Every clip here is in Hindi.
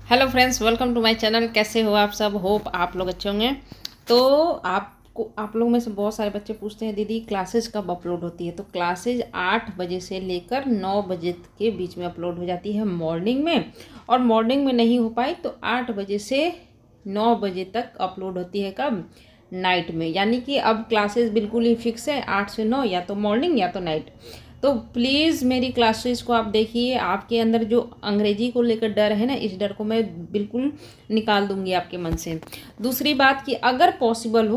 Hello friends, welcome to my channel. कैसे हो आप सब? होप आप लोग अच्छे होंगे। तो आप लोग में से बहुत सारे बच्चे पूछते हैं दीदी क्लासेस कब अपलोड होती है। तो क्लासेज 8 बजे से लेकर 9 बजे के बीच में अपलोड हो जाती है मॉर्निंग में, और मॉर्निंग में नहीं हो पाई तो 8 बजे से 9 बजे तक अपलोड होती है। कब? नाइट में। यानी कि अब क्लासेस बिल्कुल ही फिक्स है, 8 से 9, या तो मॉर्निंग या तो नाइट। तो प्लीज़ मेरी क्लासेस को आप देखिए। आपके अंदर जो अंग्रेजी को लेकर डर है ना, इस डर को मैं बिल्कुल निकाल दूंगी आपके मन से। दूसरी बात कि अगर पॉसिबल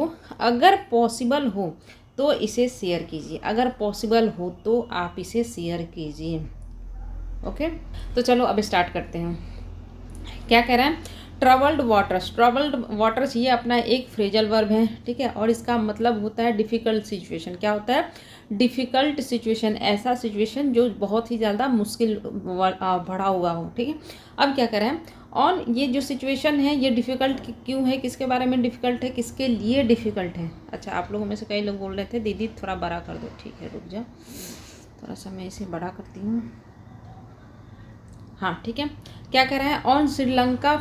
हो तो इसे शेयर कीजिए। अगर पॉसिबल हो तो आप इसे शेयर कीजिए। ओके, तो चलो अब स्टार्ट करते हैं। क्या कह रहा है? ट्रबल्ड वाटर्स ये अपना एक फ्रेजल वर्ब है, ठीक है। और इसका मतलब होता है डिफ़िकल्ट सिचुएशन। क्या होता है? डिफ़िकल्ट सिचुएशन, ऐसा सिचुएशन जो बहुत ही ज़्यादा मुश्किल भरा हुआ हो, ठीक है। अब क्या करें? ऑन ये जो सिचुएशन है ये डिफ़िकल्ट क्यों है? किसके बारे में डिफ़िकल्ट है? किसके लिए डिफ़िकल्ट है? अच्छा, आप लोगों में से कई लोग बोल रहे थे दीदी थोड़ा बड़ा कर दो। ठीक है, रुक जाओ, थोड़ा सा मैं इसे बड़ा करती हूँ। हाँ, ठीक है। क्या कह रहा है? On Sri Lanka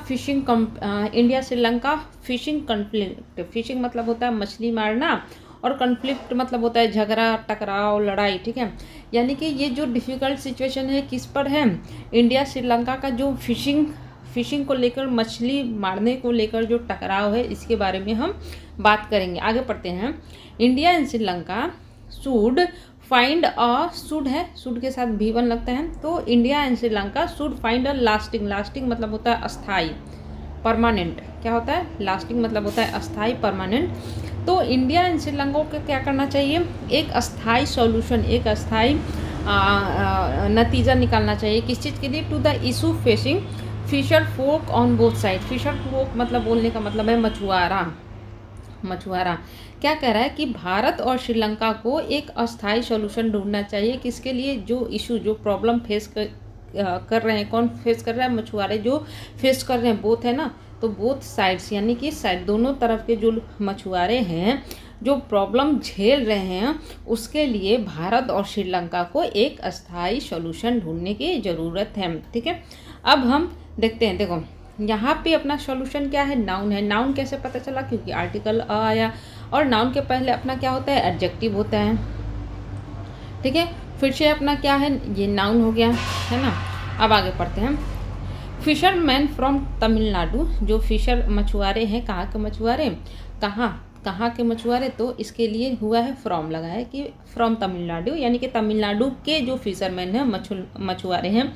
India Sri Lanka fishing conflict. Fishing मतलब होता है मछली मारना, और कॉन्फ्लिक्ट मतलब होता है झगड़ा, टकराव, लड़ाई, ठीक है। यानी कि ये जो डिफ़िकल्ट सिचुएशन है किस पर है? इंडिया श्रीलंका का जो फिशिंग को लेकर, मछली मारने को लेकर जो टकराव है, इसके बारे में हम बात करेंगे। आगे पढ़ते हैं। India and Sri Lanka should find a, should है, शुड के साथ भी वन लगता है। तो India and Sri Lanka should find a lasting मतलब होता है अस्थाई, परमानेंट। क्या होता है? लास्टिंग मतलब होता है अस्थाई, परमानेंट। तो इंडिया एंड श्रीलंका को क्या करना चाहिए? एक अस्थाई सॉल्यूशन, एक अस्थाई नतीजा निकालना चाहिए। किस चीज़ के लिए? To the issue facing fisherfolk on both side. Fisherfolk मतलब बोलने का मतलब है मछुआरा। क्या कह रहा है कि भारत और श्रीलंका को एक अस्थाई सॉल्यूशन ढूंढना चाहिए। किसके लिए? जो इशू, जो प्रॉब्लम फेस कर रहे हैं। कौन फेस कर रहा है? मछुआरे जो फेस कर रहे हैं, बोथ है ना, तो बोथ साइड्स, यानी कि साइड दोनों तरफ के जो मछुआरे हैं जो प्रॉब्लम झेल रहे हैं, उसके लिए भारत और श्रीलंका को एक अस्थाई सॉल्यूशन ढूंढने की ज़रूरत है, ठीक है। अब हम देखते हैं। देखो यहाँ पे अपना सॉल्यूशन क्या है? नाउन है। नाउन कैसे पता चला? क्योंकि आर्टिकल अ आया, और नाउन के पहले अपना क्या होता है? एडजेक्टिव होता है, ठीक है। फिर से अपना क्या है? ये नाउन हो गया, है ना। अब आगे पढ़ते हैं। फिशरमैन फ्रॉम तमिलनाडु, जो फिशर मछुआरे हैं, कहाँ के मछुआरे? कहाँ के मछुआरे? तो इसके लिए हुआ है फ्रॉम लगा है कि फ्रॉम तमिलनाडु, यानी कि तमिलनाडु के जो फिशरमैन हैं, मछुआरे हैं।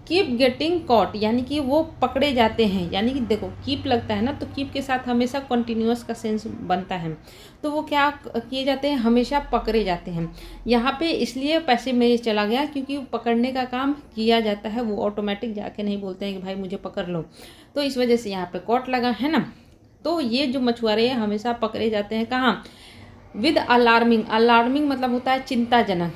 कीप गेटिंग कॉट, यानी कि वो पकड़े जाते हैं। यानी कि देखो कीप लगता है ना, तो कीप के साथ हमेशा कॉन्टिन्यूअस का सेंस बनता है। तो वो क्या किए जाते हैं? हमेशा पकड़े जाते हैं। यहाँ पे इसलिए पैसे में चला गया क्योंकि पकड़ने का काम किया जाता है, वो ऑटोमेटिक जाके नहीं बोलते हैं कि भाई मुझे पकड़ लो, तो इस वजह से यहाँ पे कॉट लगा है ना। तो ये जो मछुआरे हैं हमेशा पकड़े जाते हैं। कहाँ? विद अलार्मिंग मतलब होता है चिंताजनक,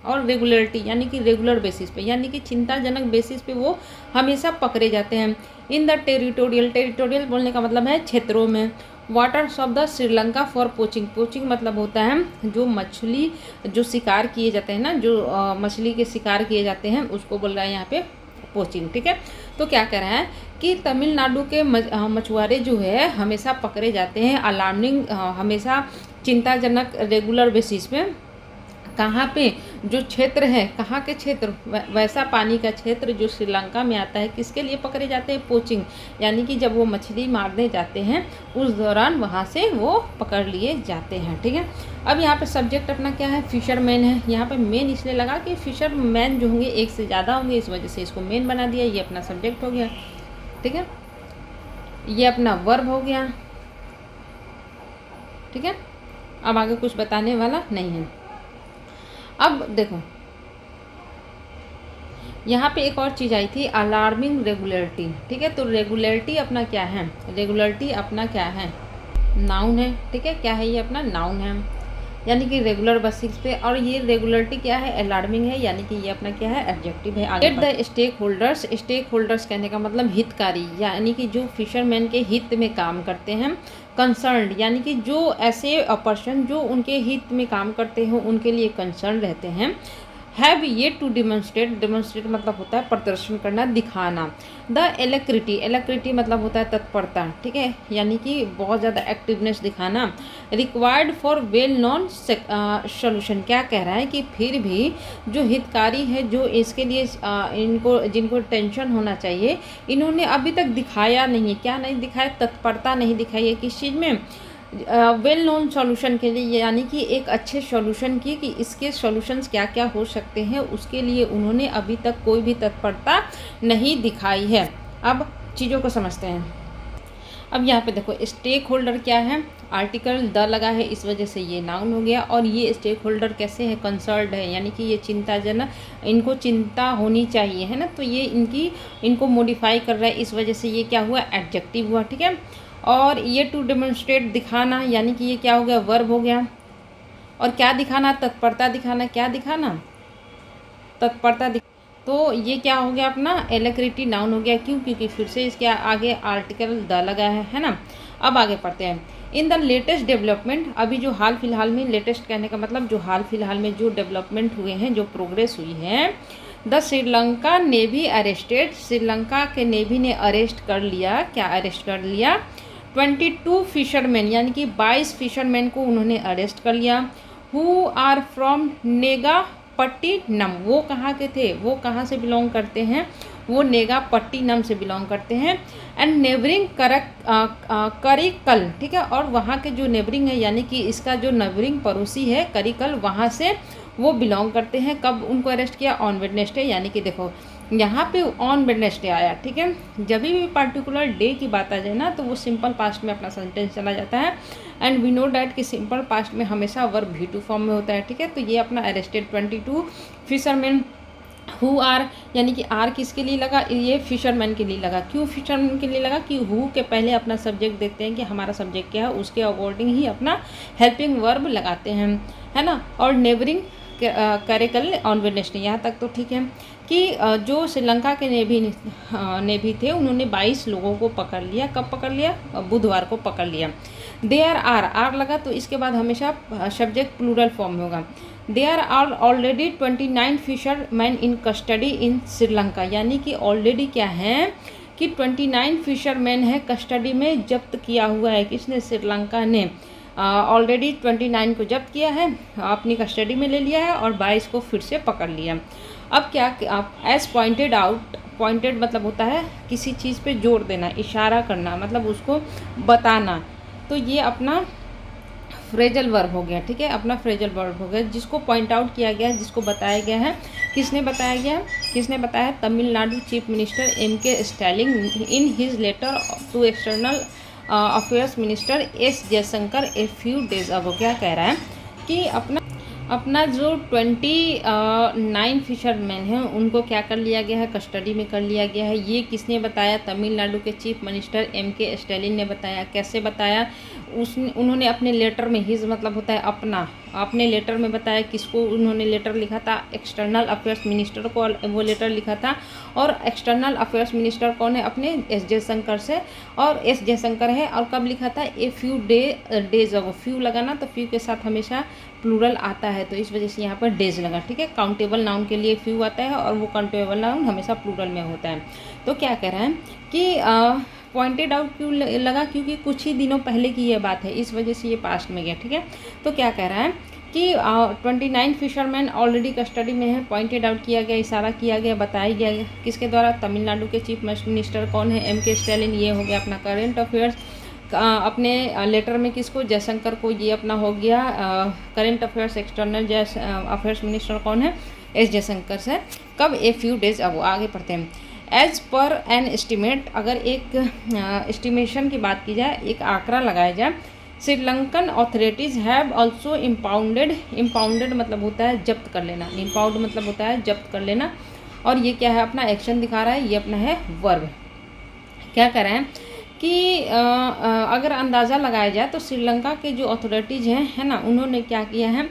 और रेगुलरिटी यानी कि रेगुलर बेसिस पे, यानी कि चिंताजनक बेसिस पे वो हमेशा पकड़े जाते हैं। इन द टेरिटोरियल बोलने का मतलब है क्षेत्रों में। Waters of the Sri Lanka for poaching मतलब होता है जो मछली, जो शिकार किए जाते हैं ना, जो मछली के शिकार किए जाते हैं, उसको बोल रहा है यहाँ पे पोचिंग, ठीक है। तो क्या कह रहा है कि तमिलनाडु के मछुआरे जो है हमेशा पकड़े जाते हैं, अलार्मिंग हमेशा चिंताजनक रेगुलर बेसिस पे। कहाँ पे? जो क्षेत्र है, कहाँ के क्षेत्र? वैसा पानी का क्षेत्र जो श्रीलंका में आता है। किसके लिए पकड़े जाते हैं? पोचिंग, यानी कि जब वो मछली मारने जाते हैं उस दौरान वहाँ से वो पकड़ लिए जाते हैं, ठीक है। अब यहाँ पे सब्जेक्ट अपना क्या है? फिशरमैन है। यहाँ पे मेन इसलिए लगा कि फिशरमैन जो होंगे एक से ज़्यादा होंगे, इस वजह से इसको मेन बना दिया। ये अपना सब्जेक्ट हो गया, ठीक है। ये अपना वर्ब हो गया, ठीक है। अब आगे कुछ बताने वाला नहीं है। अब देखो यहाँ पे एक और चीज़ आई थी, अलार्मिंग रेगुलरिटी, ठीक है। तो रेगुलरिटी अपना क्या है? रेगुलरिटी अपना क्या है? नाउन है, ठीक है। क्या है? ये अपना नाउन है, यानी कि रेगुलर बेसिस पे। और ये रेगुलरिटी क्या है? अलार्मिंग है, यानी कि ये अपना क्या है? एडजेक्टिव है। आगे द स्टेक होल्डर्स कहने का मतलब हितकारी, यानी कि जो फिशरमैन के हित में काम करते हैं। कंसर्न्ड, यानी कि जो ऐसे पर्सन जो उनके हित में काम करते हैं, उनके लिए कंसर्न रहते हैं। हैव ये टू डेमोन्स्ट्रेट मतलब होता है प्रदर्शन करना, दिखाना। द एलेक्रिटी मतलब होता है तत्परता, ठीक है, यानी कि बहुत ज़्यादा एक्टिवनेस दिखाना। Required for well non solution, क्या कह रहा है कि फिर भी जो हितकारी है, जो इसके लिए जिनको टेंशन होना चाहिए, इन्होंने अभी तक दिखाया नहीं। क्या नहीं दिखाया? तत्परता नहीं दिखाई है किस चीज़ में? वेल नोन सॉल्यूशन के लिए, यानी कि एक अच्छे सॉल्यूशन की, कि इसके सॉल्यूशंस क्या क्या हो सकते हैं, उसके लिए उन्होंने अभी तक कोई भी तत्परता नहीं दिखाई है। अब चीज़ों को समझते हैं। अब यहाँ पे देखो स्टेक होल्डर क्या है, आर्टिकल द लगा है, इस वजह से ये नाउन हो गया। और ये स्टेक होल्डर कैसे है? कंसर्न्ड है, यानी कि ये चिंताजनक, इनको चिंता होनी चाहिए, है ना, तो ये इनको मॉडिफाई कर रहा है, इस वजह से ये क्या हुआ? एडजेक्टिव हुआ, ठीक है। और ये टू डेमोन्स्ट्रेट दिखाना, यानी कि ये क्या हो गया? वर्ब हो गया। और क्या दिखाना? तत्परता दिखाना। क्या दिखाना? तत्परता तो ये क्या हो गया अपना? एलेक्रिटी नाउन हो गया। क्यों? क्योंकि फिर से इसके आगे आर्टिकल द लगा है ना। अब आगे पढ़ते हैं। इन द लेटेस्ट डेवलपमेंट, अभी जो हाल फिलहाल में, लेटेस्ट कहने का मतलब जो हाल फिलहाल में जो डेवलपमेंट हुए हैं, जो प्रोग्रेस हुई है, the Sri Lanka navy arrested, Sri Lanka के नेवी ने अरेस्ट कर लिया। क्या अरेस्ट कर लिया? 22 फिशरमैन, यानी कि 22 फिशरमैन को उन्होंने अरेस्ट कर लिया। हु आर फ्रॉम नेगापट्टिनम, वो कहाँ के थे? वो कहाँ से बिलोंग करते हैं? वो नेगापट्टिनम से बिलोंग करते हैं। एंड नेबरिंग करिकल, ठीक है, और वहाँ के जो नेबरिंग है, यानी कि इसका जो नेबरिंग पड़ोसी है करिकल, वहाँ से वो बिलोंग करते हैं। कब उनको अरेस्ट किया? ऑन वेडनेसडे, यानी कि देखो यहाँ पे ऑन वेडनेसडे आया, ठीक है। जब भी पार्टिकुलर डे की बात आ जाए ना, तो वो सिंपल पास्ट में अपना सेंटेंस चला जाता है। एंड वी नो डैट कि सिंपल पास्ट में हमेशा वर्ब V2 फॉर्म में होता है, ठीक है। तो ये अपना अरेस्टेड 22 फिशरमैन। हु आर, यानी कि आर किसके लिए लगा? ये फिशरमैन के लिए लगा। क्यों फिशरमैन के लिए लगा? कि हु के पहले अपना सब्जेक्ट देखते हैं कि हमारा सब्जेक्ट क्या है, उसके अकॉर्डिंग ही अपना हेल्पिंग वर्ब लगाते हैं, है ना। और नेबरिंग करिकल ऑन वेडनेसडे, यहाँ तक तो ठीक है। कि जो श्रीलंका के नेवी थे, उन्होंने 22 लोगों को पकड़ लिया। कब पकड़ लिया? बुधवार को पकड़ लिया। देयर आर लगा, तो इसके बाद हमेशा सब्जेक्ट प्लूरल फॉर्म में होगा। There are already 29 fisherman in custody in Sri Lanka, यानी कि ऑलरेडी क्या है कि 29 फिशरमैन है कस्टडी में, जब्त किया हुआ है। किसने? श्रीलंका ने ऑलरेडी 29 को जब्त किया है, अपनी कस्टडी में ले लिया है, और 22 को फिर से पकड़ लिया। अब क्या आप एज पॉइंटेड आउट, पॉइंटेड मतलब होता है किसी चीज़ पे जोर देना, इशारा करना, मतलब उसको बताना। तो ये अपना फ्रेजल वर्ब हो गया, ठीक है, अपना फ्रेजल वर्ब हो गया, जिसको पॉइंट आउट किया गया है, जिसको बताया गया है। किसने बताया गया? किसने बताया? Tamil Nadu chief minister M.K. Stalin in his letter to external affairs minister S. Jaishankar a few days ago. क्या कह रहा है कि अपना जो 29 फिशरमैन हैं, उनको क्या कर लिया गया है? कस्टडी में कर लिया गया है। ये किसने बताया? तमिलनाडु के चीफ मिनिस्टर M.K. स्टैलिन ने बताया। कैसे बताया? उन्होंने अपने लेटर में, हिज मतलब होता है अपने लेटर में बताया। किसको उन्होंने लेटर लिखा था? एक्सटर्नल अफेयर्स मिनिस्टर को वो लेटर लिखा था। और एक्सटर्नल अफेयर्स मिनिस्टर कौन है? अपने S. जयशंकर से, और S. जयशंकर है। और कब लिखा था? ए फ्यू डेज अगो। फ्यू लगाना, तो फ्यू के साथ हमेशा प्लूरल आता है, तो इस वजह से यहाँ पर डेज लगा, ठीक है। काउंटेबल नाउन के लिए फ्यू आता है, और वो काउंटेबल नाउन हमेशा प्लूरल में होता है। तो क्या कह रहा है कि पॉइंटेड आउट क्यों लगा? क्योंकि कुछ ही दिनों पहले की ये बात है, इस वजह से ये पास्ट में गया, ठीक है। तो क्या कह रहा है कि 29 फिशरमैन ऑलरेडी कस्टडी में है। पॉइंटेड आउट किया गया, इशारा किया गया, बताया गया। किसके द्वारा? तमिलनाडु के चीफ मिनिस्टर कौन है? M.K. स्टैलिन। ये हो गया अपना करेंट अफेयर्स। अपने लेटर में किसको? जयशंकर को। ये अपना हो गया current affairs. External affairs minister कौन है? S. जयशंकर से। कब? ए फ्यू डेज अगो। आगे पढ़ते हैं। एज पर एन एस्टिमेट, अगर एक एस्टिमेशन की बात की जाए, एक आंकड़ा लगाया जाए, श्रीलंकन ऑथोरिटीज़ हैव ऑल्सो इम्पाउंडेड मतलब होता है जब्त कर लेना, इम्पाउंड मतलब होता है जब्त कर लेना। और ये क्या है? अपना एक्शन दिखा रहा है, ये अपना है वर्ब। क्या कर रहे हैं कि अगर अंदाज़ा लगाया जाए तो श्रीलंका के जो अथॉरिटीज़ हैं, है ना, उन्होंने क्या किया है?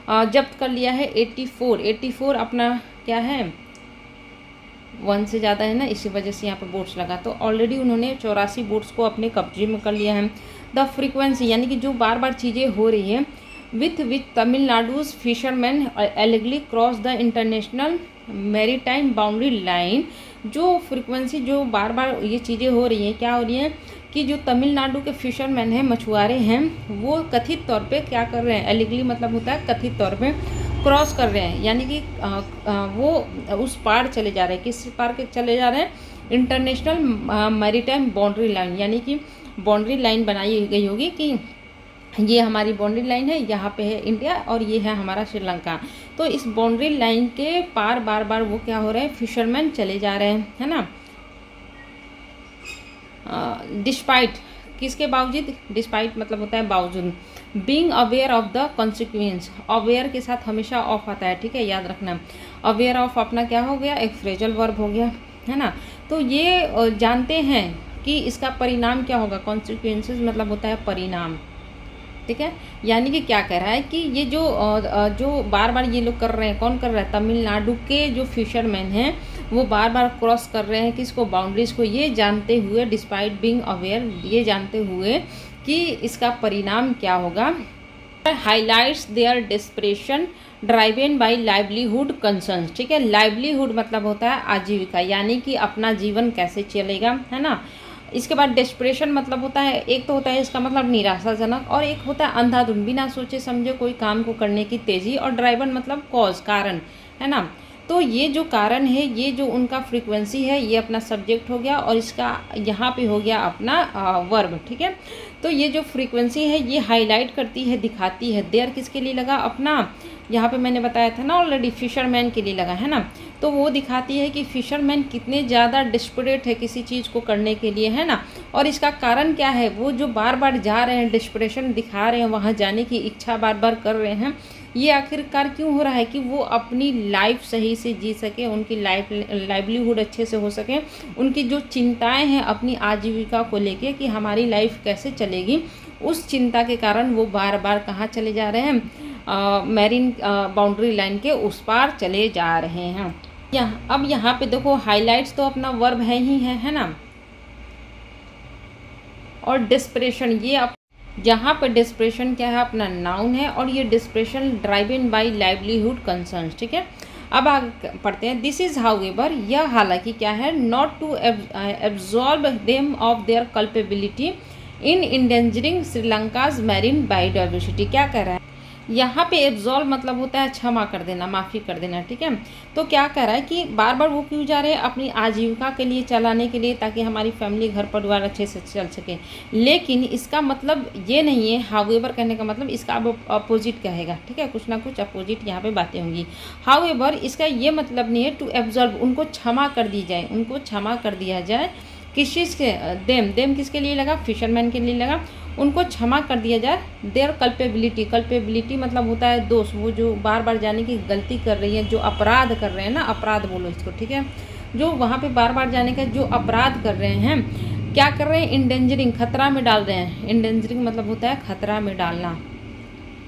जब्त कर लिया है 84 अपना क्या है? 1 से ज़्यादा है ना, इसी वजह से यहाँ पर बोट्स लगा। तो ऑलरेडी उन्होंने 84 बोट्स को अपने कब्जे में कर लिया है। द फ्रीक्वेंसी, यानी कि जो बार बार चीज़ें हो रही है, with which Tamil Nadu's fishermen allegedly cross the international maritime boundary line। जो फ्रीक्वेंसी जो बार बार ये चीज़ें हो रही हैं, क्या हो रही हैं कि जो तमिलनाडु के फिशरमैन हैं, मछुआरे हैं, वो कथित तौर पे क्या कर रहे हैं, एलिगली मतलब होता है कथित तौर पे क्रॉस कर रहे हैं, यानी कि वो उस पार चले जा रहे हैं। किस पार के चले जा रहे हैं? इंटरनेशनल मैरीटाइम बाउंड्री लाइन, यानी कि बाउंड्री लाइन बनाई गई होगी कि ये हमारी बाउंड्री लाइन है, यहाँ पे है इंडिया और ये है हमारा श्रीलंका। तो इस बाउंड्री लाइन के पार बार बार वो क्या हो रहे हैं, फिशरमैन चले जा रहे हैं, है ना। डिस्पाइट, किसके बावजूद? डिस्पाइट मतलब होता है बावजूद। Being aware of the consequence, aware के साथ हमेशा ऑफ आता है, ठीक है, याद रखना। अवेयर ऑफ अपना क्या हो गया, एक फ्रेजल वर्ब हो गया, है ना। तो ये जानते हैं कि इसका परिणाम क्या होगा, कॉन्सिक्वेंसेस मतलब होता है परिणाम, ठीक है। यानी कि क्या कह रहा है कि ये जो बार बार ये लोग कर रहे हैं, कौन कर रहा है, तमिलनाडु के जो फिशरमैन हैं वो बार बार क्रॉस कर रहे हैं किसको, बाउंड्रीज को, ये जानते हुए, डिस्पाइट बीइंग अवेयर, ये जानते हुए कि इसका परिणाम क्या होगा। Highlights their desperation driven by livelihood concerns, ठीक है। लाइवलीहुड मतलब होता है आजीविका, यानी कि अपना जीवन कैसे चलेगा, है ना। इसके बाद डेस्परेशन मतलब होता है, एक तो होता है इसका मतलब निराशाजनक, और एक होता है अंधाधुंध, बिना सोचे समझे कोई काम को करने की तेज़ी, और ड्राइवन मतलब कॉज, कारण, है ना। तो ये जो कारण है, ये जो उनका फ्रीक्वेंसी है, ये अपना सब्जेक्ट हो गया, और इसका यहाँ पे हो गया अपना वर्ब, ठीक है। तो ये जो फ्रीक्वेंसी है ये हाईलाइट करती है, दिखाती है। देयर किसके लिए लगा, अपना, यहाँ पे मैंने बताया था ना ऑलरेडी, फिशरमैन के लिए लगा, है ना। तो वो दिखाती है कि फिशरमैन कितने ज़्यादा डिस्परेट है किसी चीज़ को करने के लिए, है ना। और इसका कारण क्या है, वो जो बार बार जा रहे हैं, डिस्परेशन दिखा रहे हैं, वहाँ जाने की इच्छा बार बार कर रहे हैं, ये आखिरकार क्यों हो रहा है कि वो अपनी लाइफ सही से जी सके, उनकी लाइवलीहुड अच्छे से हो सके, उनकी जो चिंताएं हैं अपनी आजीविका को लेके कि हमारी लाइफ कैसे चलेगी, उस चिंता के कारण वो बार बार कहाँ चले जा रहे हैं, मैरीन बाउंड्री लाइन के उस पार चले जा रहे हैं। अब यहाँ पे देखो हाइलाइट्स तो अपना वर्ब है ही है ना, और डिस्परेशन ये यहाँ पे डिस्परेशन क्या है, अपना नाउन है, और ये dispersion driven by livelihood concerns, ठीक है। अब आगे पढ़ते हैं। दिस इज हाउएवर, यह हालांकि क्या है, not to absolve them of their culpability in endangering Sri Lanka's marine biodiversity. क्या कह रहा है यहाँ पे, एब्जॉल्व मतलब होता है क्षमा कर देना, माफ़ी कर देना, ठीक है। तो क्या कह रहा है कि बार बार वो क्यों जा रहे हैं, अपनी आजीविका के लिए, चलाने के लिए, ताकि हमारी फैमिली, घर परिवार अच्छे से चल सके। लेकिन इसका मतलब ये नहीं है, हाउएवर कहने का मतलब इसका अब अपोजिट कहेगा, ठीक है, कुछ ना कुछ अपोजिट यहाँ पे बातें होंगी। हाउएवर इसका ये मतलब नहीं है टू एब्जॉल्व, उनको क्षमा कर दी जाए, उनको क्षमा कर दिया जाए, किस चीज़ के, देम किसके लिए लगा, फिशरमैन के लिए लगा, उनको क्षमा कर दिया जाए। देयर कल्पेबिलिटी मतलब होता है दोष, वो जो बार बार जाने की गलती कर रही है, जो अपराध कर रहे हैं ना, अपराध बोलो इसको, ठीक है, जो वहाँ पे बार बार जाने का जो अपराध कर रहे हैं, क्या कर रहे हैं, इंडेंजरिंग, खतरा में डाल रहे हैं। इंडेंजरिंग मतलब होता है खतरा में डालना,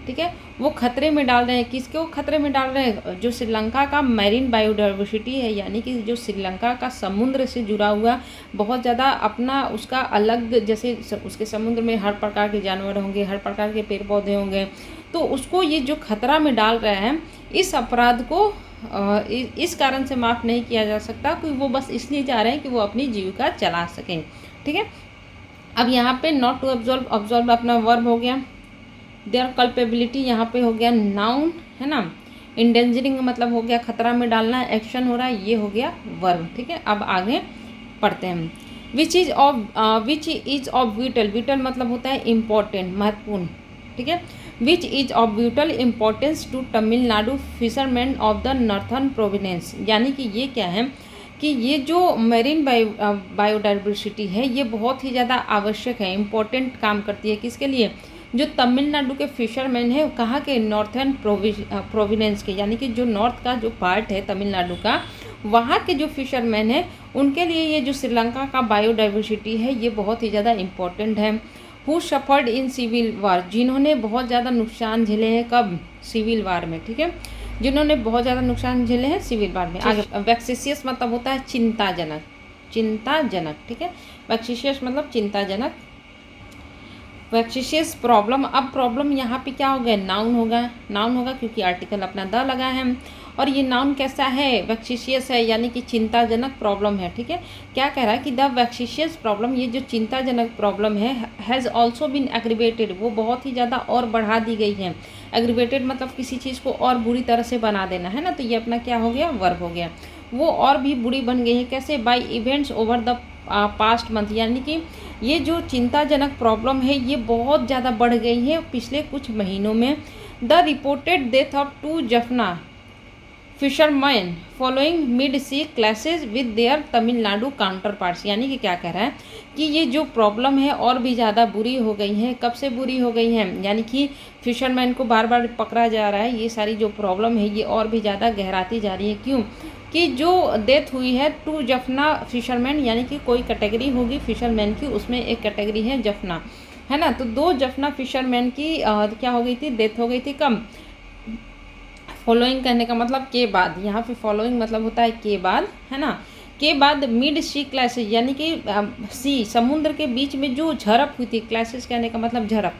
ठीक है। वो खतरे में डाल रहे हैं, किसको खतरे में डाल रहे हैं, जो श्रीलंका का मैरीन बायोडाइवर्सिटी है, यानी कि जो श्रीलंका का समुद्र से जुड़ा हुआ बहुत ज़्यादा अपना उसका अलग, जैसे उसके समुद्र में हर प्रकार के जानवर होंगे, हर प्रकार के पेड़ पौधे होंगे, तो उसको ये जो खतरा में डाल रहे हैं, इस अपराध को इस कारण से माफ़ नहीं किया जा सकता, क्योंकि वो बस इसलिए जा रहे हैं कि वो अपनी जीविका चला सकें, ठीक है। अब यहाँ पे नॉट टू ऑब्जॉल्व अपना वर्ब हो गया, देयर कल्पेबिलिटी यहाँ पे हो गया नाउन, है ना। इंडेंजरिंग मतलब हो गया खतरा में डालना, एक्शन हो रहा है, ये हो गया वर्ब, ठीक है। अब आगे पढ़ते हैं। विच इज ऑफ विटल मतलब होता है इम्पोर्टेंट, महत्वपूर्ण, ठीक है। Which is of vital importance to Tamil Nadu fisherman of the northern providence, यानी कि ये क्या है कि ये जो मैरीन बायोडाइवर्सिटी है, ये बहुत ही ज़्यादा आवश्यक है, इम्पोर्टेंट काम करती है, किसके लिए, जो तमिलनाडु के फिशरमैन है, कहाँ के, नॉर्थर्न प्रोविडेंस के, यानी कि जो नॉर्थ का जो पार्ट है तमिलनाडु का, वहाँ के जो फिशरमैन है, उनके लिए ये जो श्रीलंका का बायोडाइवर्सिटी है, ये बहुत ही ज़्यादा इम्पोर्टेंट है। Who suffered in civil war, जिन्होंने बहुत ज़्यादा नुकसान झेले हैं, कब, सिविल वार में, ठीक है, जिन्होंने बहुत ज़्यादा नुकसान झेले हैं सिविल वार में। आगे वैक्सीशियस मतलब होता है चिंताजनक, ठीक है, वैक्सीशियस मतलब चिंताजनक। वैक्सीशियस प्रॉब्लम, अब प्रॉब्लम यहाँ पे क्या हो गया, नाउन होगा, नाउन होगा क्योंकि आर्टिकल अपना द लगा है। और ये नाउन कैसा है, वैक्सीशियस है, यानी कि चिंताजनक प्रॉब्लम है। ठीक है, क्या कह रहा है कि द वैक्सीशियस प्रॉब्लम, ये जो चिंताजनक प्रॉब्लम है, हैज़ ऑल्सो बीन एग्रीवेटेड, वो बहुत ही ज़्यादा और बढ़ा दी गई है। एग्रीवेटेड मतलब किसी चीज़ को और बुरी तरह से बना देना है ना, तो ये अपना क्या हो गया, वर्ब हो गया। वो और भी बुरी बन गई है, कैसे, by events over the past month, यानी कि ये जो चिंताजनक प्रॉब्लम है ये बहुत ज़्यादा बढ़ गई है पिछले कुछ महीनों में। The reported death of 2 Jaffna fisherman following mid sea clashes with their Tamil Nadu counterparts, यानी कि क्या कह रहा है कि ये जो प्रॉब्लम है और भी ज़्यादा बुरी हो गई है। कब से बुरी हो गई है, यानी कि फिशरमैन को बार बार पकड़ा जा रहा है, ये सारी जो प्रॉब्लम है ये और भी ज़्यादा गहराती जा रही है। क्यों कि जो डेथ हुई है 2 जफना फिशरमैन, यानी कि कोई कैटेगरी होगी फिशरमैन की, उसमें एक कैटेगरी है जफना, है ना, तो 2 जफना फिशरमैन की क्या हो गई थी, डेथ हो गई थी। कम, फॉलोइंग कहने का मतलब के बाद, यहाँ पे फॉलोइंग मतलब होता है के बाद, है ना, के बाद मिड सी क्लैशेज, यानी कि सी समुद्र के बीच में जो झड़प हुई थी, क्लैशेज कहने का मतलब झड़प,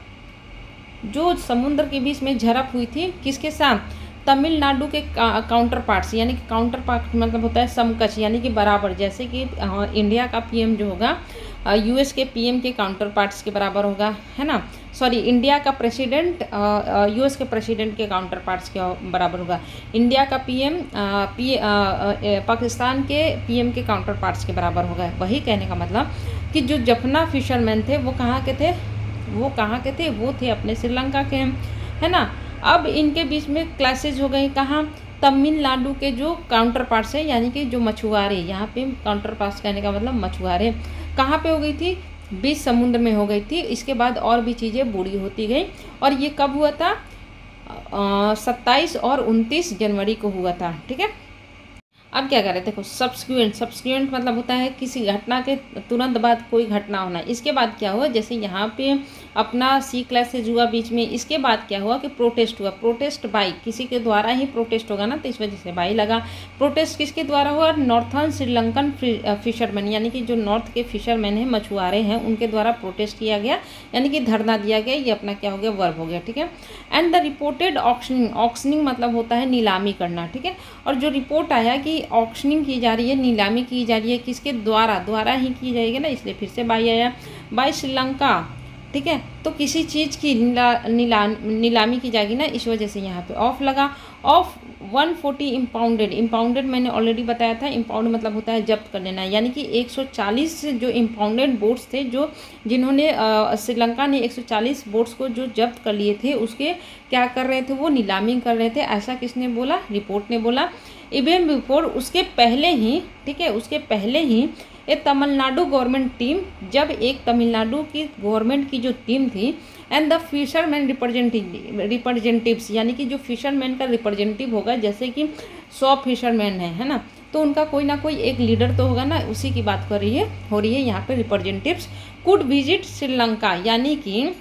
जो समुद्र के बीच में झड़प हुई थी किसके साथ, तमिलनाडु के काउंटर पार्ट्स, यानी कि काउंटर पार्ट मतलब होता है समकक्ष, यानी कि बराबर, जैसे कि इंडिया का पीएम जो होगा यूएस के पीएम के काउंटर पार्ट्स के बराबर होगा, है ना, सॉरी इंडिया का प्रेसिडेंट यूएस के प्रेसिडेंट के काउंटर पार्ट्स के बराबर होगा। इंडिया का पीएम पाकिस्तान के पीएम के काउंटर पार्ट्स के बराबर होगा। वही कहने का मतलब कि जो जफना फिशरमैन थे वो कहाँ के थे, वो कहाँ के थे, वो थे अपने श्रीलंका के, है ना। अब इनके बीच में क्लैशेज हो गई कहाँ, तमिलनाडु के जो काउंटर पार्ट्स है, यानी कि जो मछुआरे, यहाँ पे काउंटर पार्ट्स कहने का मतलब मछुआरे, कहाँ पे हो गई थी, बीच समुद्र में हो गई थी। इसके बाद और भी चीज़ें बुरी होती गई, और ये कब हुआ था, 27 और 29 जनवरी को हुआ था। ठीक है, अब क्या करें, देखो सब्सिक्वेंट, सब्सिक्वेंट मतलब होता है किसी घटना के तुरंत बाद कोई घटना होना। इसके बाद क्या हुआ, जैसे यहाँ पे अपना सी क्लैशेज हुआ बीच में, इसके बाद क्या हुआ कि प्रोटेस्ट हुआ, प्रोटेस्ट बाई, किसी के द्वारा ही प्रोटेस्ट होगा ना, तो इस वजह से बाई लगा। प्रोटेस्ट किसके द्वारा हुआ, नॉर्थर्न श्रीलंकन फिशरमैन, यानी कि जो नॉर्थ के फिशरमैन हैं, मछुआरे हैं, उनके द्वारा प्रोटेस्ट किया गया, यानी कि धरना दिया गया। ये अपना क्या हो गया, वर्ब हो गया। ठीक है, and the reported auctioning, auctioning मतलब होता है नीलामी करना। ठीक है, और जो रिपोर्ट आया कि ऑक्शनिंग की जा रही है, नीलामी की जा रही है, किसके द्वारा, द्वारा ही की जाएगी ना, इसलिए फिर से बाई आया, बाय श्रीलंका। ठीक है, तो किसी चीज़ की नीलामी की जाएगी ना, इस वजह से यहाँ पे ऑफ लगा। ऑफ 140 इम्पाउंडेड, इम्पाउंडेड मैंने ऑलरेडी बताया था, इम्पाउंड मतलब होता है जब्त कर लेना, यानी कि 140 जो इम्पाउंडेड बोट्स थे, जो जिन्होंने श्रीलंका ने 140 बोट्स को जो जब्त कर लिए थे, उसके क्या कर रहे थे, वो नीलामी कर रहे थे। ऐसा किसने बोला, रिपोर्ट ने बोला। इवन बिफोर, उसके पहले ही, ठीक है, उसके पहले ही एक तमिलनाडु गवर्नमेंट टीम, जब एक तमिलनाडु की गवर्नमेंट की जो टीम थी, एंड द फिशरमैन रिप्रेजेंटेटिव्स, यानी कि जो फिशरमैन का रिप्रेजेंटेटिव होगा, जैसे कि 100 फिशरमैन है ना, तो उनका कोई ना कोई एक लीडर तो होगा ना, उसी की बात हो रही है यहाँ पे, रिप्रेजेंटेटिव्स कुड विजिट श्रीलंका, यानी कि